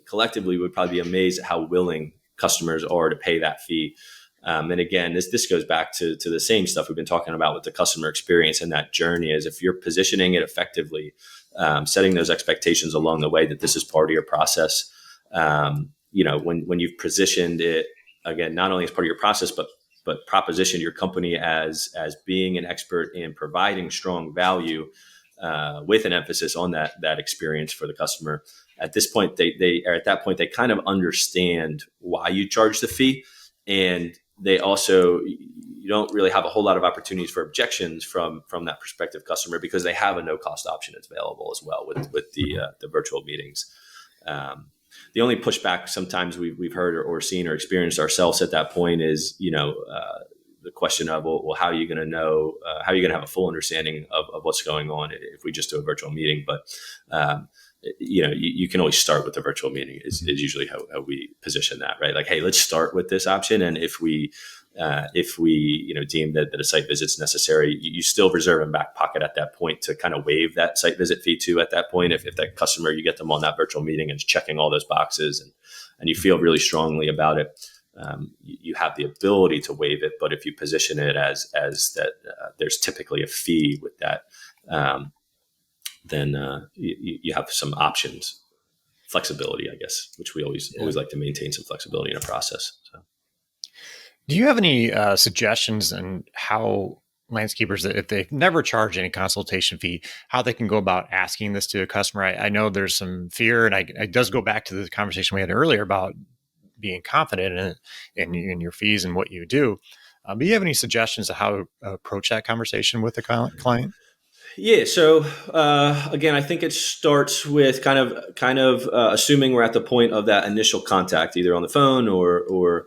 collectively would probably be amazed at how willing customers are to pay that fee. And again, this goes back to the same stuff we've been talking about with the customer experience and that journey. Is if you're positioning it effectively, setting those expectations along the way that this is part of your process, when you've positioned it, again, not only as part of your process, but proposition your company as being an expert in providing strong value, with an emphasis on that experience for the customer. At this point, they kind of understand why you charge the fee, and they also, you don't really have a whole lot of opportunities for objections from that prospective customer, because they have a no cost option that's available as well with the virtual meetings. The only pushback sometimes we've heard or seen or experienced ourselves at that point is, the question of, well, how are you going to know? How are you going to have a full understanding of what's going on if we just do a virtual meeting? But you can always start with the virtual meeting. Is usually how we position that, right? Like, hey, let's start with this option, and if we deem that a site visit's necessary, you still reserve in back pocket at that point to kind of waive that site visit fee too. At that point, if that customer, you get them on that virtual meeting and checking all those boxes, and you feel really strongly about it, you have the ability to waive it. But if you position it as that, there's typically a fee with that, then you have some options, flexibility, I guess, which we always like to maintain some flexibility in a process. So. Do you have any suggestions on how landscapers, if they've never charged any consultation fee, how they can go about asking this to a customer? I know there's some fear, and it does go back to the conversation we had earlier about being confident in your fees and what you do. But do you have any suggestions of how to approach that conversation with the client? Yeah. So again, I think it starts with kind of assuming we're at the point of that initial contact, either on the phone or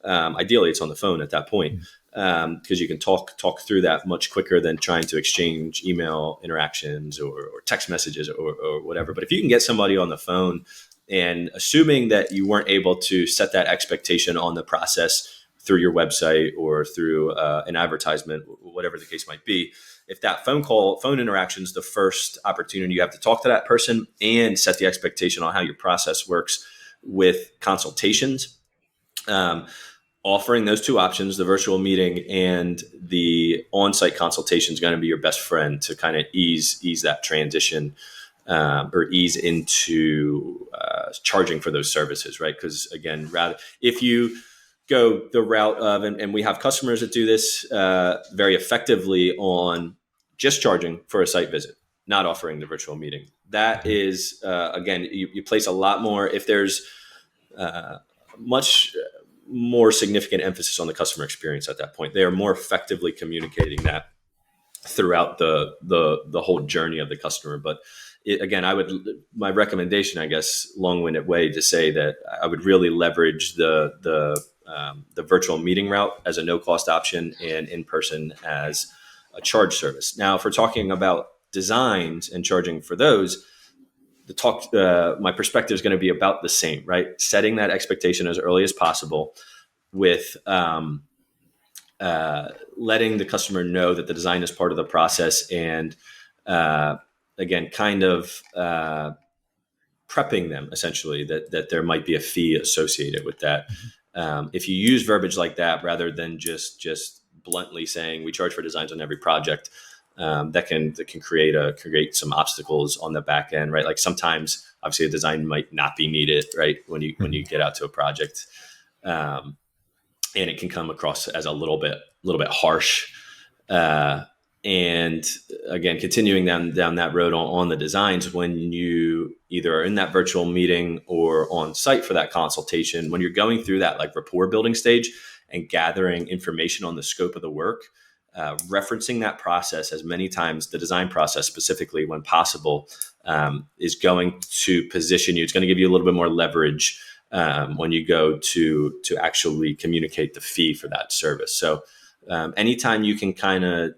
ideally it's on the phone at that point, because you can talk through that much quicker than trying to exchange email interactions or text messages or whatever. But if you can get somebody on the phone, and assuming that you weren't able to set that expectation on the process through your website or through an advertisement, whatever the case might be, if that phone interaction is the first opportunity you have to talk to that person and set the expectation on how your process works with consultations, offering those two options, the virtual meeting and the on-site consultation, is going to be your best friend to kind of ease that transition, or ease into charging for those services, right? Because again, if you go the route of, and we have customers that do this very effectively on just charging for a site visit, not offering the virtual meeting. That is, again, you place a lot more, if there's much more significant emphasis on the customer experience at that point. They are more effectively communicating that throughout the whole journey of the customer. But again, my recommendation, I guess, long-winded way to say that I would really leverage the virtual meeting route as a no-cost option and in-person as a charge service. Now, if we're talking about designs and charging for those, my perspective is going to be about the same, right? Setting that expectation as early as possible with letting the customer know that the design is part of the process, and again, kind of prepping them essentially that there might be a fee associated with that. If you use verbiage like that rather than just bluntly saying we charge for designs on every project, that can create some obstacles on the back end, right? Like sometimes, obviously, a design might not be needed, right, when you get out to a project, and it can come across as a little bit harsh. And again, continuing down that road on the designs, when you either are in that virtual meeting or on site for that consultation, when you're going through that like rapport building stage and gathering information on the scope of the work, referencing that process as many times, the design process specifically when possible, is going to position you. It's going to give you a little bit more leverage when you go to actually communicate the fee for that service. So anytime you can kind of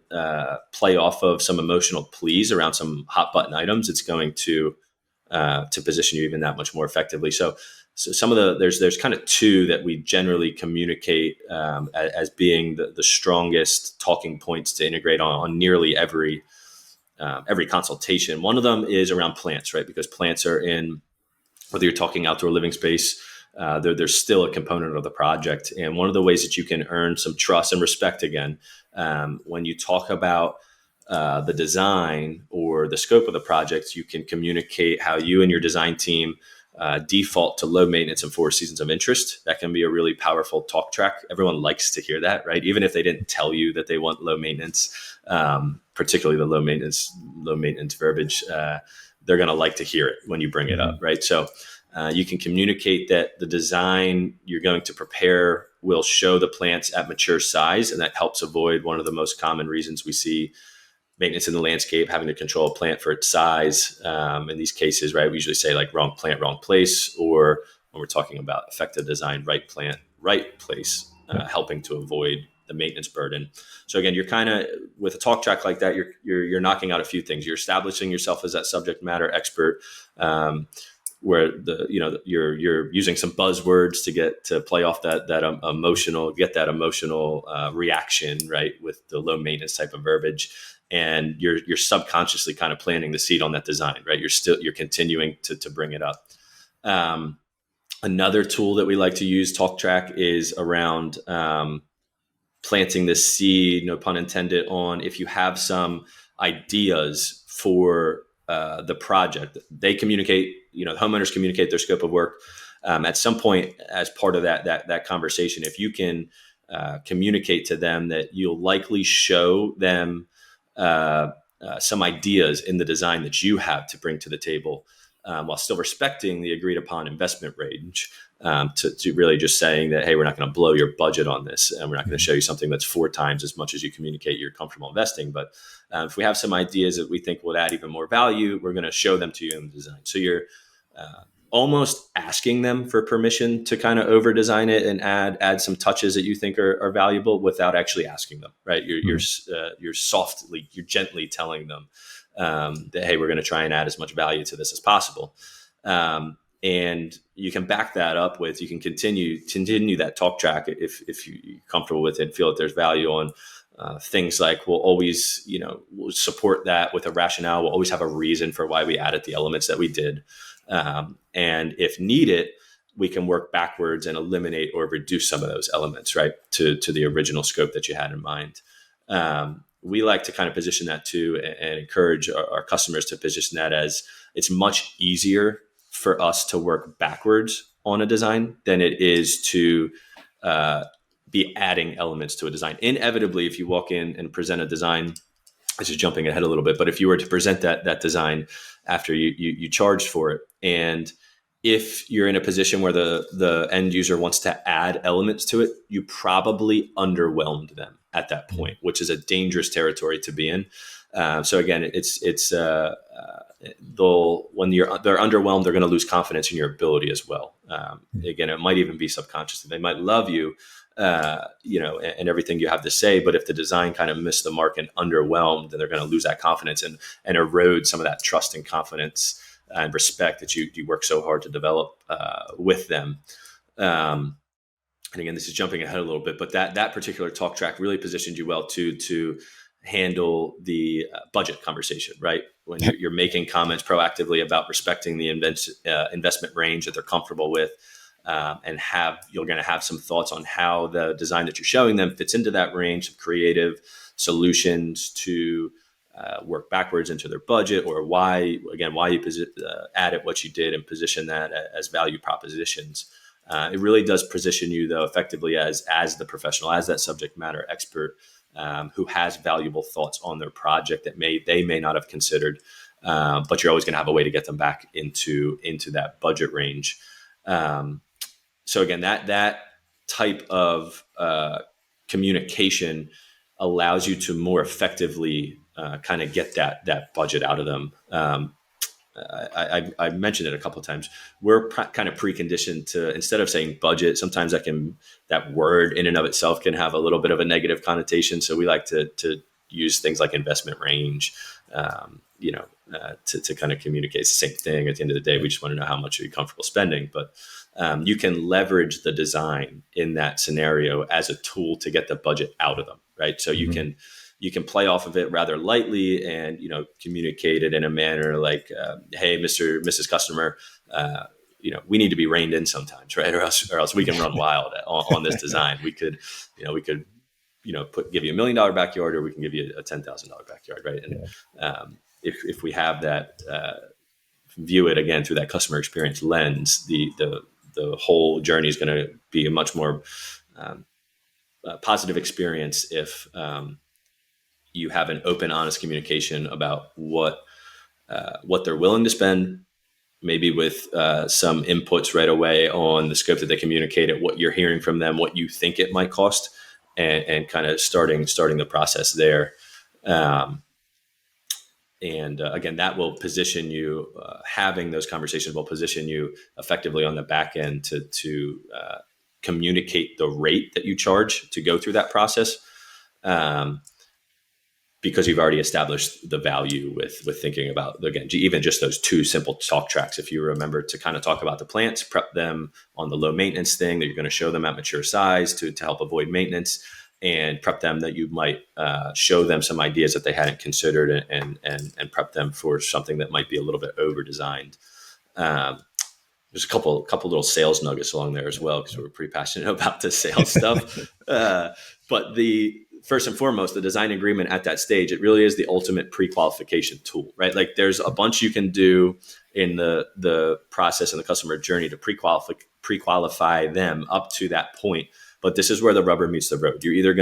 play off of some emotional pleas around some hot button items, it's going to position you even that much more effectively. So some of there's kind of two that we generally communicate as being the strongest talking points to integrate on nearly every consultation. One of them is around plants, right? Because plants are in, whether you're talking outdoor living space, there's still a component of the project. And one of the ways that you can earn some trust and respect again, when you talk about the design or the scope of the project, you can communicate how you and your design team default to low maintenance and 4 seasons of interest. That can be a really powerful talk track. Everyone likes to hear that, right? Even if they didn't tell you that they want low maintenance, particularly the low maintenance verbiage, they're going to like to hear it when you bring it up, right? So you can communicate that the design you're going to prepare will show the plants at mature size, and that helps avoid one of the most common reasons we see maintenance in the landscape, having to control a plant for its size. In these cases, right, we usually say like wrong plant, wrong place, or when we're talking about effective design, right plant, right place, helping to avoid the maintenance burden. So again, you're kind of, with a talk track like that, you're knocking out a few things. You're establishing yourself as that subject matter expert, where you're using some buzzwords to play off that emotional reaction, right, with the low maintenance type of verbiage. And you're subconsciously kind of planting the seed on that design, right? You're continuing to bring it up. Another tool that we like to use, talk track, is around planting the seed, no pun intended, on if you have some ideas for the project. They communicate, the homeowners communicate their scope of work. At some point, as part of that conversation, if you can communicate to them that you'll likely show them some ideas in the design that you have to bring to the table, while still respecting the agreed upon investment range, to really just saying that, hey, we're not going to blow your budget on this, and we're not going to show you something that's 4 times as much as you communicate you're comfortable investing. But if we have some ideas that we think will add even more value, we're going to show them to you in the design. So you're almost asking them for permission to kind of over design it and add some touches that you think are valuable without actually asking them, right? You're gently telling them that, hey, we're going to try and add as much value to this as possible. And you can back that up with, you can continue that talk track if you're comfortable with it and feel that there's value on things like, we'll always, we'll support that with a rationale. We'll always have a reason for why we added the elements that we did. And if needed, we can work backwards and eliminate or reduce some of those elements, right, to the original scope that you had in mind. We like to kind of position that too, and encourage our customers to position that as, it's much easier for us to work backwards on a design than it is to be adding elements to a design. Inevitably, if you walk in and present a design, this is jumping ahead a little bit, but if you were to present that design after you charged for it, and if you're in a position where the end user wants to add elements to it, you probably underwhelmed them at that point, which is a dangerous territory to be in. So again, when they're underwhelmed, they're going to lose confidence in your ability as well. Again, it might even be subconsciously. They might love you, and everything you have to say, but if the design kind of missed the mark and underwhelmed, then they're going to lose that confidence and erode some of that trust and confidence and respect that you work so hard to develop with them. And again, this is jumping ahead a little bit, but that particular talk track really positioned you well to handle the budget conversation, right? When you're making comments proactively about respecting the investment range that they're comfortable with, and you're going to have some thoughts on how the design that you're showing them fits into that range of creative solutions to work backwards into their budget, or why you added what you did and position that as value propositions. It really does position you, though, effectively as the professional, as that subject matter expert, who has valuable thoughts on their project that they may not have considered, but you're always going to have a way to get them back into that budget range. So again, that type of communication allows you to more effectively kind of get that budget out of them. I mentioned it a couple of times. We're kind of preconditioned to, instead of saying budget, sometimes that word in and of itself can have a little bit of a negative connotation. So we like to use things like investment range, to kind of communicate. It's the same thing. At the end of the day, we just want to know how much are you comfortable spending. But you can leverage the design in that scenario as a tool to get the budget out of them, right? So you can play off of it rather lightly and, communicate it in a manner like, hey, Mrs. Customer, we need to be reined in sometimes, right? Or else we can run wild on this design. We could give you $1 million backyard, or we can give you a $10,000 backyard, right? And if we have that view it again through that customer experience lens, the whole journey is going to be a much more positive experience if you have an open, honest communication about what they're willing to spend, maybe with some inputs right away on the scope that they communicate it, what you're hearing from them, what you think it might cost, and kind of starting the process there. And again, that will position you, having those conversations will position you effectively on the back end to communicate the rate that you charge to go through that process. Because you've already established the value with thinking about, again, even just those two simple talk tracks. If you remember to kind of talk about the plants, prep them on the low maintenance thing that you're going to show them at mature size to help avoid maintenance, and prep them that you might show them some ideas that they hadn't considered, and prep them for something that might be a little bit over designed. There's a couple little sales nuggets along there as well, because we're pretty passionate about the sales stuff. But first and foremost, the design agreement at that stage, it really is the ultimate pre-qualification tool, right? Like there's a bunch you can do in the process and the customer journey to pre-qualify them up to that point. But this is where the rubber meets the road. They're either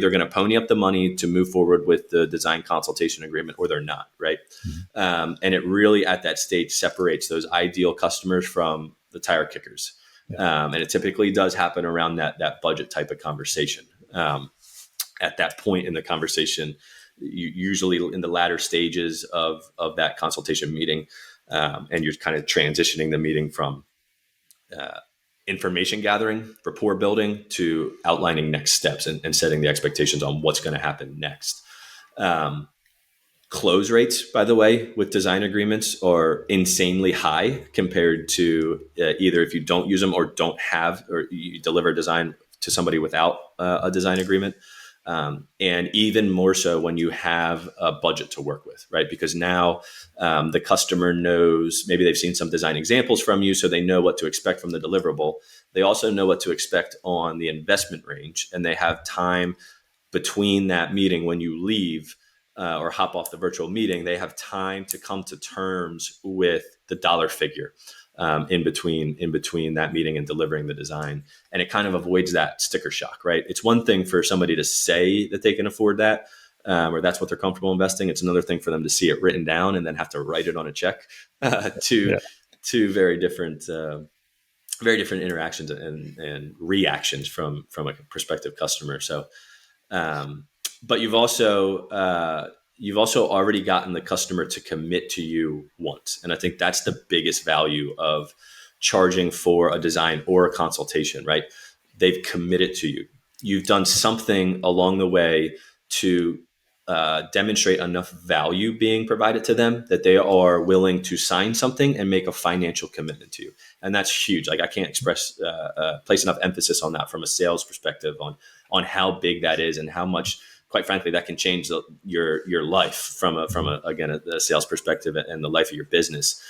gonna pony up the money to move forward with the design consultation agreement, or they're not, right? Mm-hmm. And it really at that stage separates those ideal customers from the tire kickers. Yeah. And it typically does happen around that budget type of conversation. At that point in the conversation, you usually in the latter stages of that consultation meeting, and you're kind of transitioning the meeting from information gathering, rapport building, to outlining next steps and setting the expectations on what's going to happen next. Close rates, by the way, with design agreements are insanely high compared to either if you don't use them or don't have, or you deliver a design to somebody without a design agreement. And even more so when you have a budget to work with, right? Because now the customer knows, maybe they've seen some design examples from you, so they know what to expect from the deliverable. They also know what to expect on the investment range, and they have time between that meeting when you leave or hop off the virtual meeting. They have time to come to terms with the dollar figure in between that meeting and delivering the design. And it kind of avoids that sticker shock, right? It's one thing for somebody to say that they can afford that, or that's what they're comfortable investing. It's another thing for them to see it written down and then have to write it on a check. Two very different interactions and reactions from a prospective customer. So, but you've also already gotten the customer to commit to you once. And I think that's the biggest value of charging for a design or a consultation, right? They've committed to you. You've done something along the way to demonstrate enough value being provided to them that they are willing to sign something and make a financial commitment to you. And that's huge. Like I can't place enough emphasis on that from a sales perspective on how big that is and how much, quite frankly, that can change your life from a sales perspective and the life of your business.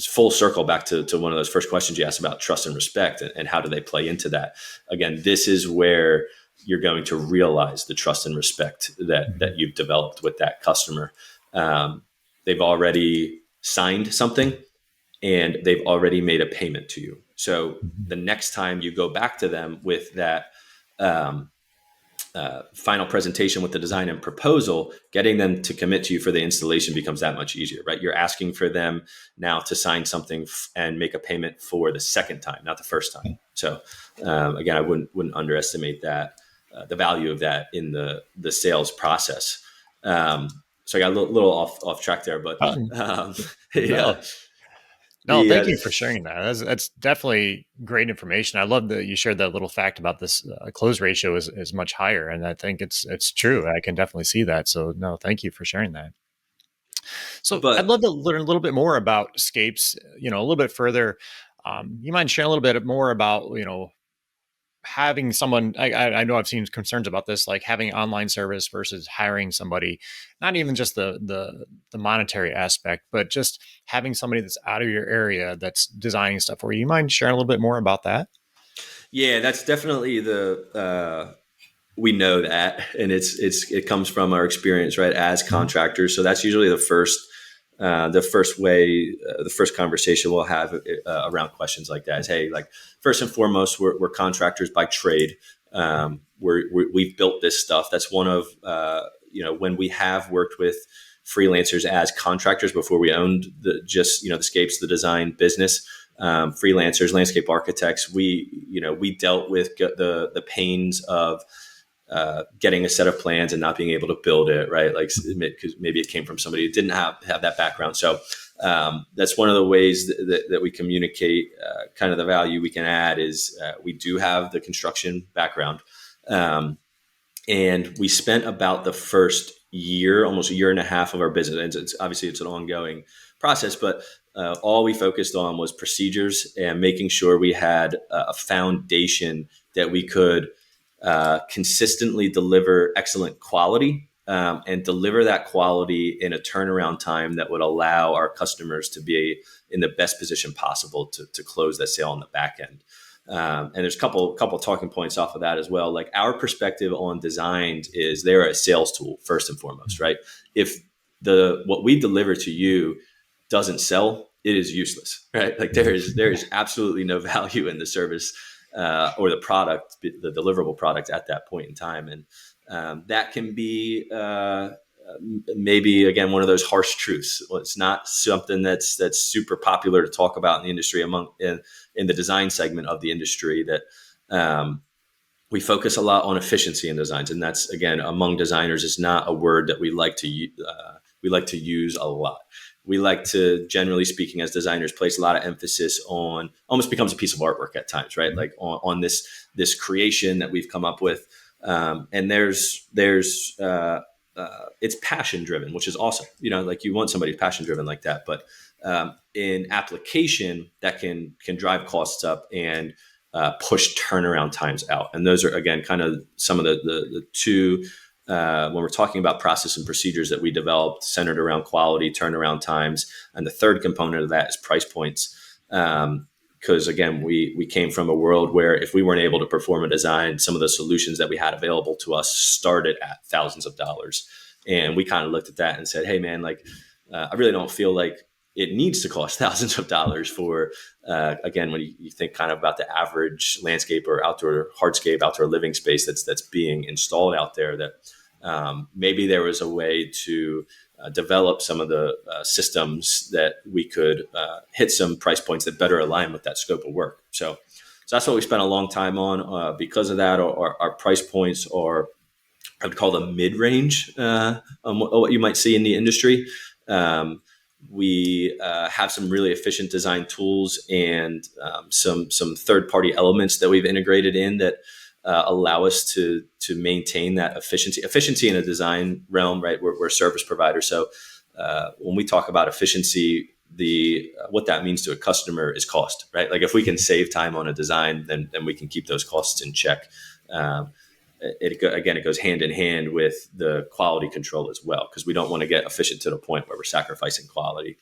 Full circle back to one of those first questions you asked about trust and respect and how do they play into that. Again, this is where you're going to realize the trust and respect that you've developed with that customer. They've already signed something and they've already made a payment to you. So the next time you go back to them with that final presentation with the design and proposal, getting them to commit to you for the installation becomes that much easier, right? You're asking for them now to sign something and make a payment for the second time, not the first time. So again, I wouldn't underestimate that, the value of that in the sales process. So I got a little off track there, but yeah. No, thank you for sharing that. That's definitely great information. I love that you shared that little fact about this close ratio is much higher, and I think it's true. I can definitely see that. So no, thank you for sharing that. So I'd love to learn a little bit more about Scapes. A little bit further. You mind sharing a little bit more about having someone, I know I've seen concerns about this, like having online service versus hiring somebody, not even just the monetary aspect, but just having somebody that's out of your area that's designing stuff for you. You mind sharing a little bit more about that? Yeah, that's definitely the we know that, and it comes from our experience, right, as contractors. So that's usually the first conversation we'll have around questions like that is, hey, like, first and foremost, we're contractors by trade. We've built this stuff. That's one of when we have worked with freelancers as contractors before we owned the Scapes, the design business. Freelancers, landscape architects, we dealt with the pains of getting a set of plans and not being able to build it, right? Like, because maybe it came from somebody who didn't have that background. So that's one of the ways that we communicate kind of the value we can add is we do have the construction background. And we spent about the first year, almost a year and a half of our business. And it's an ongoing process, but all we focused on was procedures and making sure we had a foundation that we could consistently deliver excellent quality and deliver that quality in a turnaround time that would allow our customers to be in the best position possible to close that sale on the back end. And there's a couple talking points off of that as well. Like, our perspective on design is they're a sales tool first and foremost, right? If what we deliver to you doesn't sell, it is useless, right? Like, there is absolutely no value in the service or the product, the deliverable product at that point in time. And that can be maybe, again, one of those harsh truths. Well, it's not something that's super popular to talk about in the industry in the design segment of the industry, that we focus a lot on efficiency in designs. And that's, again, among designers, is not a word that we like to use a lot. We like to, generally speaking, as designers, place a lot of emphasis on, almost becomes a piece of artwork at times, right? Like on this creation that we've come up with. And there's it's passion driven, which is awesome. Like, you want somebody passion driven like that, but in application that can drive costs up and push turnaround times out. And those are, again, kind of some of the two, when we're talking about process and procedures that we developed centered around quality, turnaround times. And the third component of that is price points. Because, again, we came from a world where if we weren't able to perform a design, some of the solutions that we had available to us started at thousands of dollars. And we kind of looked at that and said, hey, man, like, I really don't feel like it needs to cost thousands of dollars for, again, when you think kind of about the average landscape or outdoor hardscape, outdoor living space that's being installed out there, that maybe there was a way to develop some of the systems that we could hit some price points that better align with that scope of work. So that's what we spent a long time on. Because of that, our price points are, I would call them mid-range on what you might see in the industry. We have some really efficient design tools and some third-party elements that we've integrated in that allow us to maintain that efficiency in a design realm, right? We're a service provider. So when we talk about efficiency, what that means to a customer is cost, right? Like, if we can save time on a design, then we can keep those costs in check. It goes hand in hand with the quality control as well, because we don't want to get efficient to the point where we're sacrificing quality.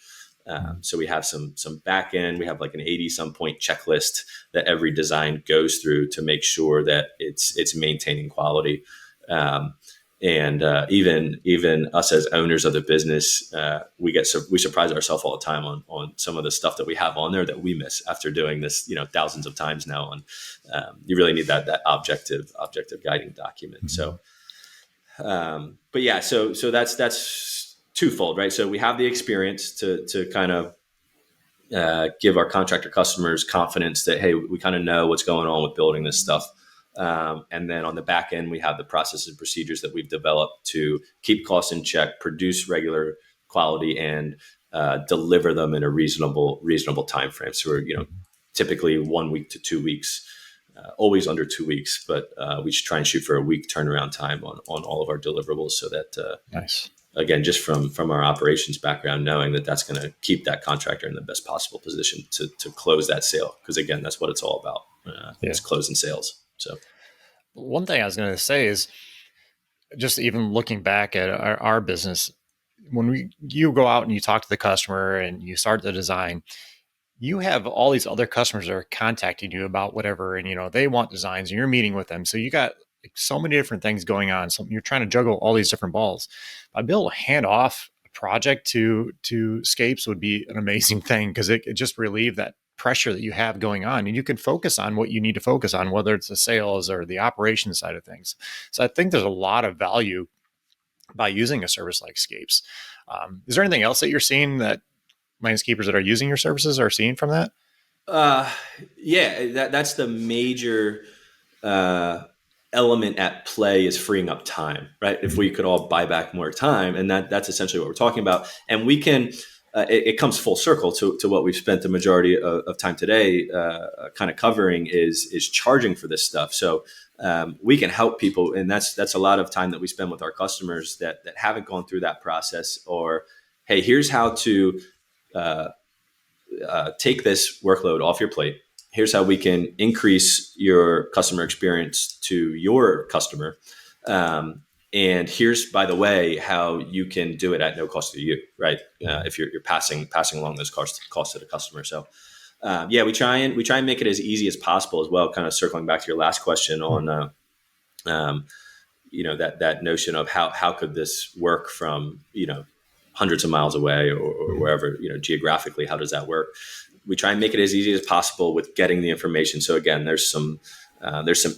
So we have some back end. We have like an 80-some point checklist that every design goes through to make sure that it's maintaining quality. And even us as owners of the business, we surprise ourselves all the time on some of the stuff that we have on there that we miss after doing this, thousands of times now. And you really need that objective guiding document. Mm-hmm. So, but yeah, so that's twofold, right? So we have the experience to kind of give our contractor customers confidence that, hey, we kind of know what's going on with building this stuff. And then on the back end, we have the processes and procedures that we've developed to keep costs in check, produce regular quality, and deliver them in a reasonable time frame. So we're typically 1 week to 2 weeks, always under 2 weeks, but we should try and shoot for a week turnaround time on all of our deliverables. So that nice. Again, just from our operations background, knowing that that's going to keep that contractor in the best possible position to close that sale, because again, that's what it's all about. It's closing sales. So one thing I was going to say is, just even looking back at our business, when you go out and you talk to the customer and you start the design, you have all these other customers that are contacting you about whatever, and they want designs, and you're meeting with them. So you got like so many different things going on. So you're trying to juggle all these different balls. I'd be able to hand off a project to Scapes would be an amazing thing, because it just relieve that pressure that you have going on, and you can focus on what you need to focus on, whether it's the sales or the operations side of things. So I think there's a lot of value by using a service like Scapes. Is there anything else that you're seeing that landscapers that are using your services are seeing from that? Yeah, that's the major element at play, is freeing up time, right? If we could all buy back more time, and that's essentially what we're talking about. And we can, it comes full circle to what we've spent the majority of time today kind of covering is charging for this stuff. So we can help people, and that's a lot of time that we spend with our customers that haven't gone through that process, or, hey, here's how to take this workload off your plate. Here's how we can increase your customer experience to your customer. And here's, by the way, how you can do it at no cost to you, right? If you're passing along those costs to the customer. So yeah, we try and make it as easy as possible as well. Kind of circling back to your last question on, that notion of how could this work from, hundreds of miles away or wherever, geographically, how does that work? We try and make it as easy as possible with getting the information. So again, there's some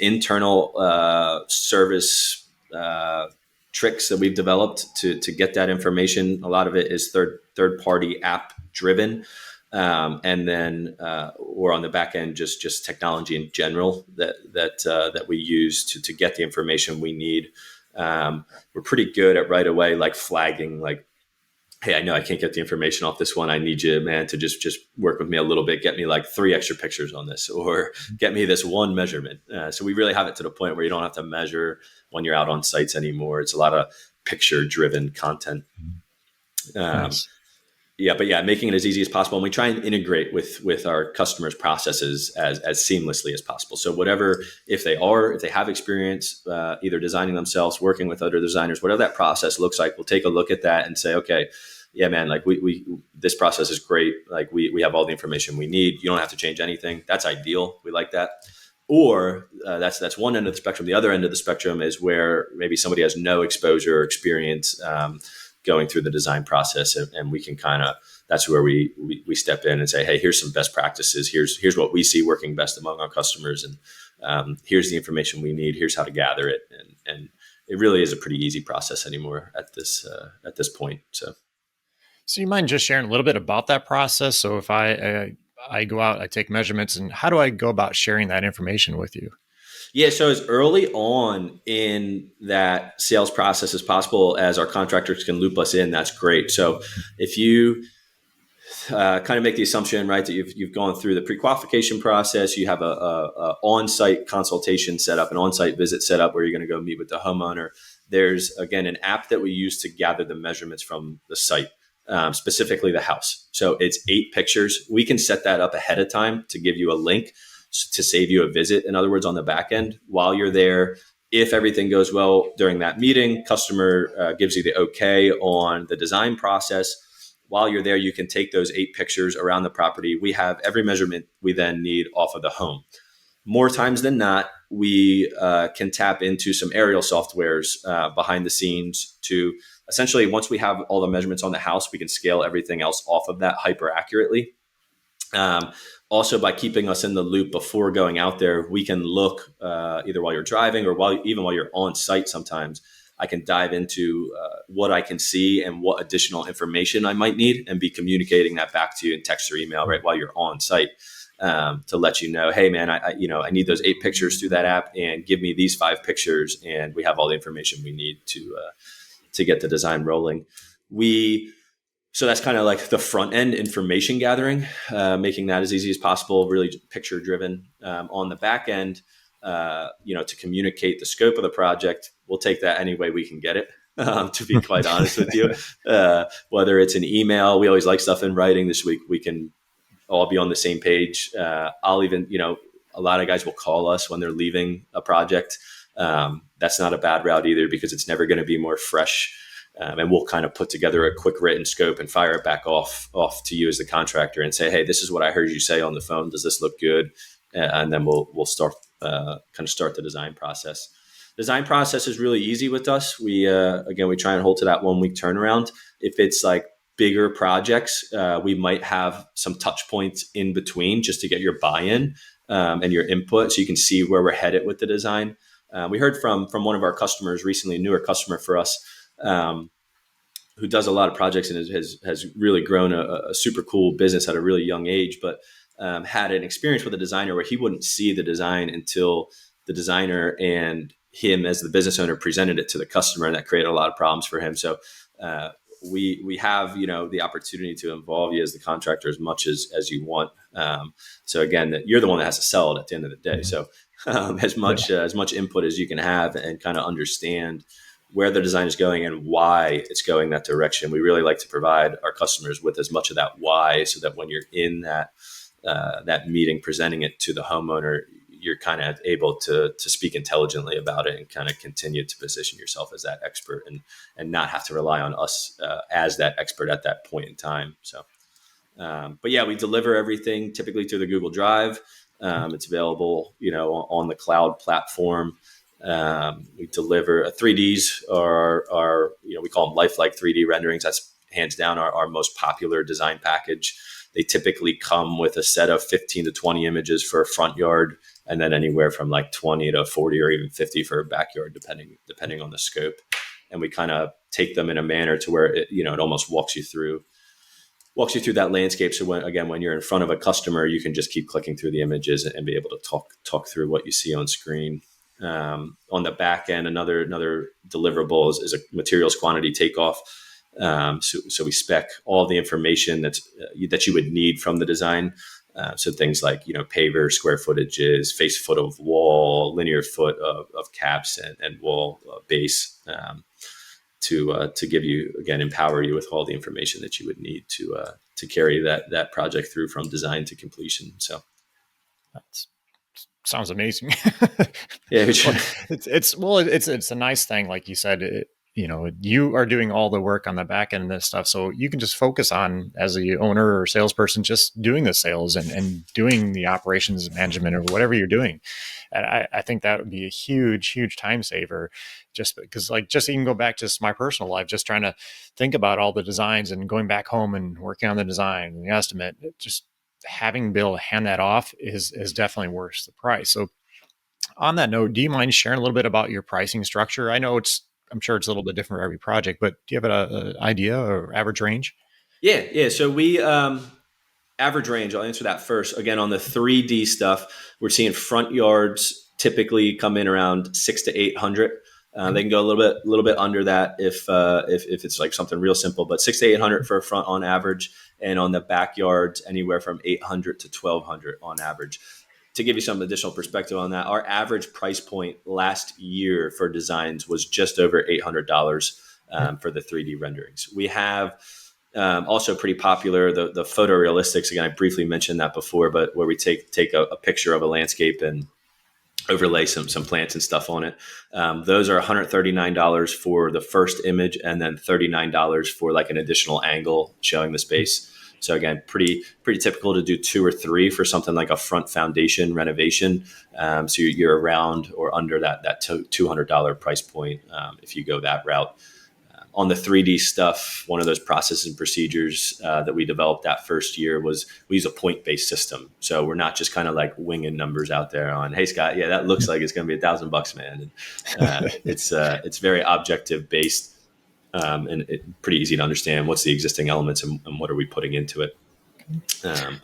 internal service tricks that we've developed to get that information. A lot of it is third party app driven, and then or on the back end, just technology in general that we use to get the information we need. We're pretty good at right away, like flagging, like, hey, I know I can't get the information off this one. I need you, man, to just work with me a little bit. Get me like 3 extra pictures on this, or get me this one measurement. So we really have it to the point where you don't have to measure when you're out on sites anymore. It's a lot of picture-driven content. Nice. Yeah, but yeah, making it as easy as possible. And we try and integrate with our customers' processes as seamlessly as possible. So whatever, if they have experience either designing themselves, working with other designers, whatever that process looks like, we'll take a look at that and say, okay, yeah, man, like we this process is great. Like we have all the information we need. You don't have to change anything. That's ideal. We like that. Or that's one end of the spectrum. The other end of the spectrum is where maybe somebody has no exposure or experience going through the design process, and we can that's where we step in and say, hey, here's some best practices. Here's what we see working best among our customers, and here's the information we need. Here's how to gather it, and it really is a pretty easy process anymore at this point. So you mind just sharing a little bit about that process? So if I go out, I take measurements, and how do I go about sharing that information with you? Yeah, so as early on in that sales process as possible, as our contractors can loop us in, that's great. So if you kind of make the assumption, right, that you've gone through the pre-qualification process, you have a on-site consultation set up, an on-site visit set up where you're going to go meet with the homeowner. There's, again, an app that we use to gather the measurements from the site. Specifically the house. So it's 8 pictures. We can set that up ahead of time to give you a link to save you a visit. In other words, on the back end, while you're there, if everything goes well during that meeting, customer gives you the okay on the design process. While you're there, you can take those 8 pictures around the property. We have every measurement we then need off of the home. More times than not, we can tap into some aerial softwares behind the scenes to essentially, once we have all the measurements on the house, we can scale everything else off of that hyper accurately. Also, by keeping us in the loop before going out there, we can look either while you're driving or even while you're on site. Sometimes I can dive into what I can see and what additional information I might need, and be communicating that back to you in text or email right while you're on site. To let you know, hey man, I need those 8 pictures through that app, and give me these 5 pictures, and we have all the information we need to get the design rolling. So that's kind of like the front end information gathering, making that as easy as possible, really picture driven. On the back end, to communicate the scope of the project, we'll take that any way we can get it. To be quite honest with you, whether it's an email, we always like stuff in writing. This week we can all be on the same page. I'll even, a lot of guys will call us when they're leaving a project. That's not a bad route either, because it's never going to be more fresh. And we'll kind of put together a quick written scope and fire it back off to you as the contractor and say, hey, this is what I heard you say on the phone. Does this look good? And then we'll start the design process. Design process is really easy with us. We try and hold to that 1 week turnaround. If it's like bigger projects, we might have some touch points in between just to get your buy-in and your input, so you can see where we're headed with the design. We heard from one of our customers recently, a newer customer for us, who does a lot of projects and has really grown a super cool business at a really young age, but had an experience with a designer where he wouldn't see the design until the designer and him as the business owner presented it to the customer, and that created a lot of problems for him. So we have, the opportunity to involve you as the contractor as much as you want. So again, you're the one that has to sell it at the end of the day. So as much input as you can have and kind of understand where the design is going and why it's going that direction. We really like to provide our customers with as much of that why, so that when you're in that meeting presenting it to the homeowner, you're kind of able to speak intelligently about it and kind of continue to position yourself as that expert and not have to rely on us as that expert at that point in time. So, but yeah, we deliver everything typically through the Google Drive. It's available, on the cloud platform. We deliver 3Ds are we call them lifelike 3D renderings. That's hands down our most popular design package. They typically come with a set of 15 to 20 images for a front yard, and then anywhere from like 20 to 40 or even 50 for a backyard, depending on the scope. And we kind of take them in a manner to where it almost walks you through that landscape. So when you're in front of a customer, you can just keep clicking through the images and be able to talk through what you see on screen. On the back end, another deliverable is a materials quantity takeoff. So we spec all the information that you would need from the design. So things like, paver, square footages, face foot of wall, linear foot of caps and wall base, to give you, again, empower you with all the information that you would need to carry that project through from design to completion. So That's sounds amazing. Yeah, it's a nice thing, like you said. You are doing all the work on the back end of this stuff, so you can just focus on, as the owner or salesperson, just doing the sales and doing the operations management or whatever you're doing. And I think that would be a huge time saver, just because, just even go back to my personal life, just trying to think about all the designs and going back home and working on the design and the estimate, just having to be able to hand that off is definitely worth the price. So on that note, do you mind sharing a little bit about your pricing structure? I'm sure it's a little bit different for every project, but do you have an idea or average range? Yeah. So we average range. I'll answer that first. Again, on the 3D stuff, we're seeing front yards typically come in around 600 to 800. They can go a little bit under that if it's like something real simple, but 600 to 800 for a front on average, and on the backyards anywhere from 800 to 1200 on average. To give you some additional perspective on that, our average price point last year for designs was just over $800 for the 3D renderings. We have also pretty popular the photorealistics. Again, I briefly mentioned that before, but where we take a picture of a landscape and overlay some plants and stuff on it. Those are $139 for the first image, and then $39 for like an additional angle showing the space. So again, pretty typical to do 2 or 3 for something like a front foundation renovation. So you're around or under that $200 price point if you go that route. On the 3D stuff, one of those processes and procedures that we developed that first year was we use a point-based system. So we're not just kind of like winging numbers out there on, hey, Scott, yeah, that looks like it's going to be $1,000, man. And, it's very objective based. And pretty easy to understand what's the existing elements and what are we putting into it. But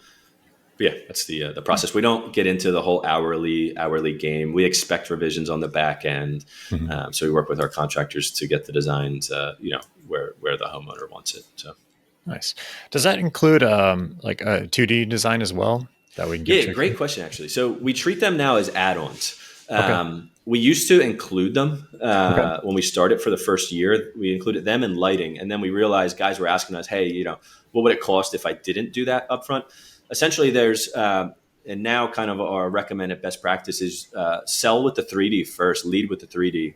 yeah, that's the process. We don't get into the whole hourly game. We expect revisions on the back end. Mm-hmm. So we work with our contractors to get the designs, where the homeowner wants it. So nice. Does that include like a 2D design as well? That we can get. Yeah, great question, actually. So we treat them now as add-ons. Okay. We used to include them when we started for the first year. We included them in lighting, and then we realized guys were asking us, "Hey, what would it cost if I didn't do that upfront?" Essentially, there's and now kind of our recommended best practice is sell with the 3D first, lead with the 3D,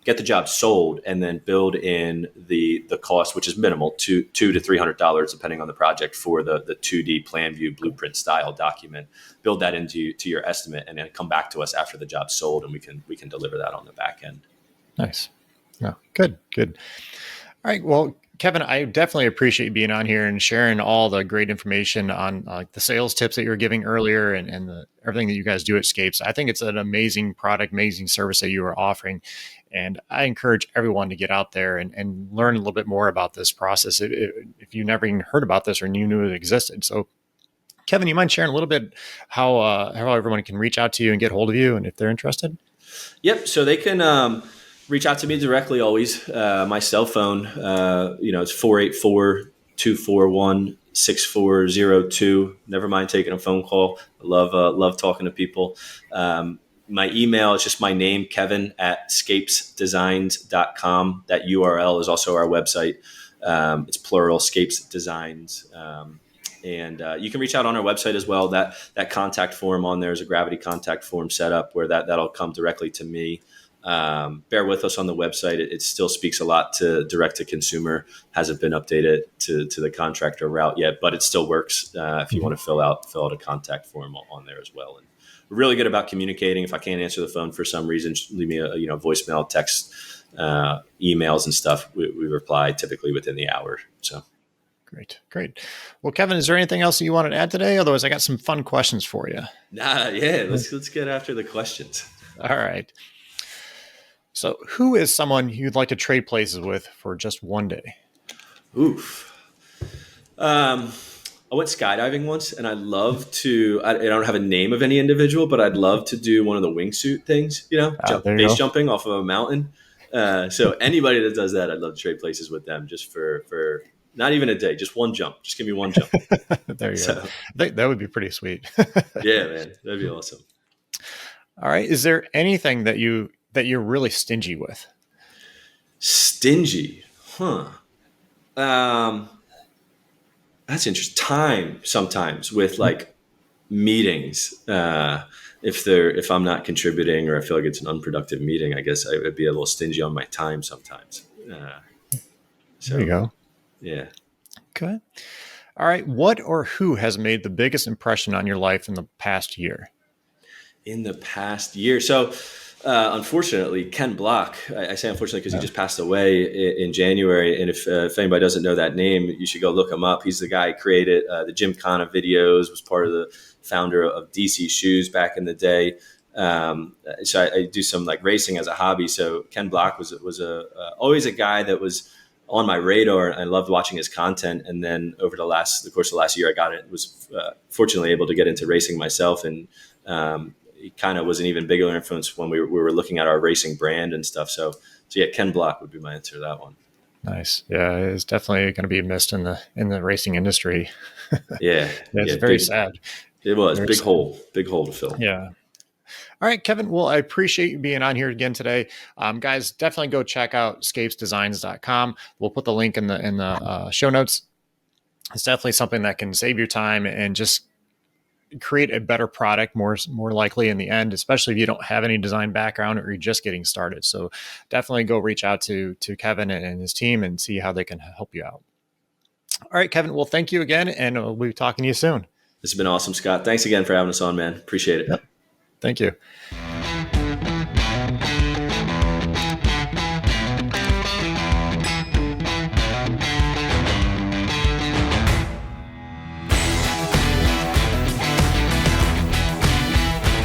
get the job sold, and then build in the cost, which is minimal, $200 to $300 depending on the project, for the 2D plan view blueprint style document. Build that into your estimate, and then come back to us after the job's sold, and we can deliver that on the back end. Nice. No, good. All right. Well, Kevin, I definitely appreciate you being on here and sharing all the great information on the sales tips that you were giving earlier, and everything that you guys do at Scapes. I think it's an amazing product, amazing service that you are offering. And I encourage everyone to get out there and learn a little bit more about this process if you never even heard about this or you knew it existed. So, Kevin, you mind sharing a little bit how everyone can reach out to you and get hold of you, and if they're interested? Yep. So they can reach out to me directly always. My cell phone, it's 484-241-6402. Never mind taking a phone call. I love talking to people. My email is just my name, Kevin at scapesdesigns.com. That URL is also our website. It's plural, Scapes Designs. And you can reach out on our website as well. That contact form on there is a Gravity contact form set up where that'll come directly to me. Bear with us on the website. It still speaks a lot to direct to consumer. Hasn't been updated to the contractor route yet, but it still works if you want to fill out a contact form on there as well. And we're really good about communicating. If I can't answer the phone for some reason, just leave me a voicemail, text, emails and stuff. We reply typically within the hour. So. Great. Well, Kevin, is there anything else that you wanted to add today? Otherwise, I got some fun questions for you. Let's get after the questions. All right. So, who is someone you'd like to trade places with for just one day? Oof. I went skydiving once, and I'd love to. I don't have a name of any individual, but I'd love to do one of the wingsuit things. Base jumping off of a mountain. So anybody that does that, I'd love to trade places with them, just for not even a day, just one jump. Just give me one jump. There you go. That would be pretty sweet. Yeah, man, that'd be awesome. All right. Is there anything that you're really stingy with? Stingy, huh? That's interesting. Time sometimes with like meetings. If I'm not contributing or I feel like it's an unproductive meeting, I guess I would be a little stingy on my time sometimes. There you go. Yeah. Okay. All right. What or who has made the biggest impression on your life in the past year? In the past year. So, unfortunately, Ken Block, I say unfortunately because he just passed away in January. And if anybody doesn't know that name, you should go look him up. He's the guy who created the Gymkhana videos, was part of the founder of DC Shoes back in the day. So I do some like racing as a hobby. So Ken Block was always a guy that was on my radar. I loved watching his content. And then over the course of the last year, was fortunately able to get into racing myself. And he kind of was an even bigger influence when we were looking at our racing brand and stuff. So yeah, Ken Block would be my answer to that one. Nice. Yeah, it's definitely going to be missed in the racing industry. Yeah. It's very sad. It was very big sad. Big hole to fill. Yeah. All right, Kevin. Well, I appreciate you being on here again today. Guys, definitely go check out scapesdesigns.com. We'll put the link in the show notes. It's definitely something that can save your time and just create a better product more likely in the end, especially if you don't have any design background or you're just getting started. So definitely go reach out to Kevin and his team and see how they can help you out. All right, Kevin. Well, thank you again, and we'll be talking to you soon. This has been awesome, Scott. Thanks again for having us on, man. Appreciate it. Yep. Thank you.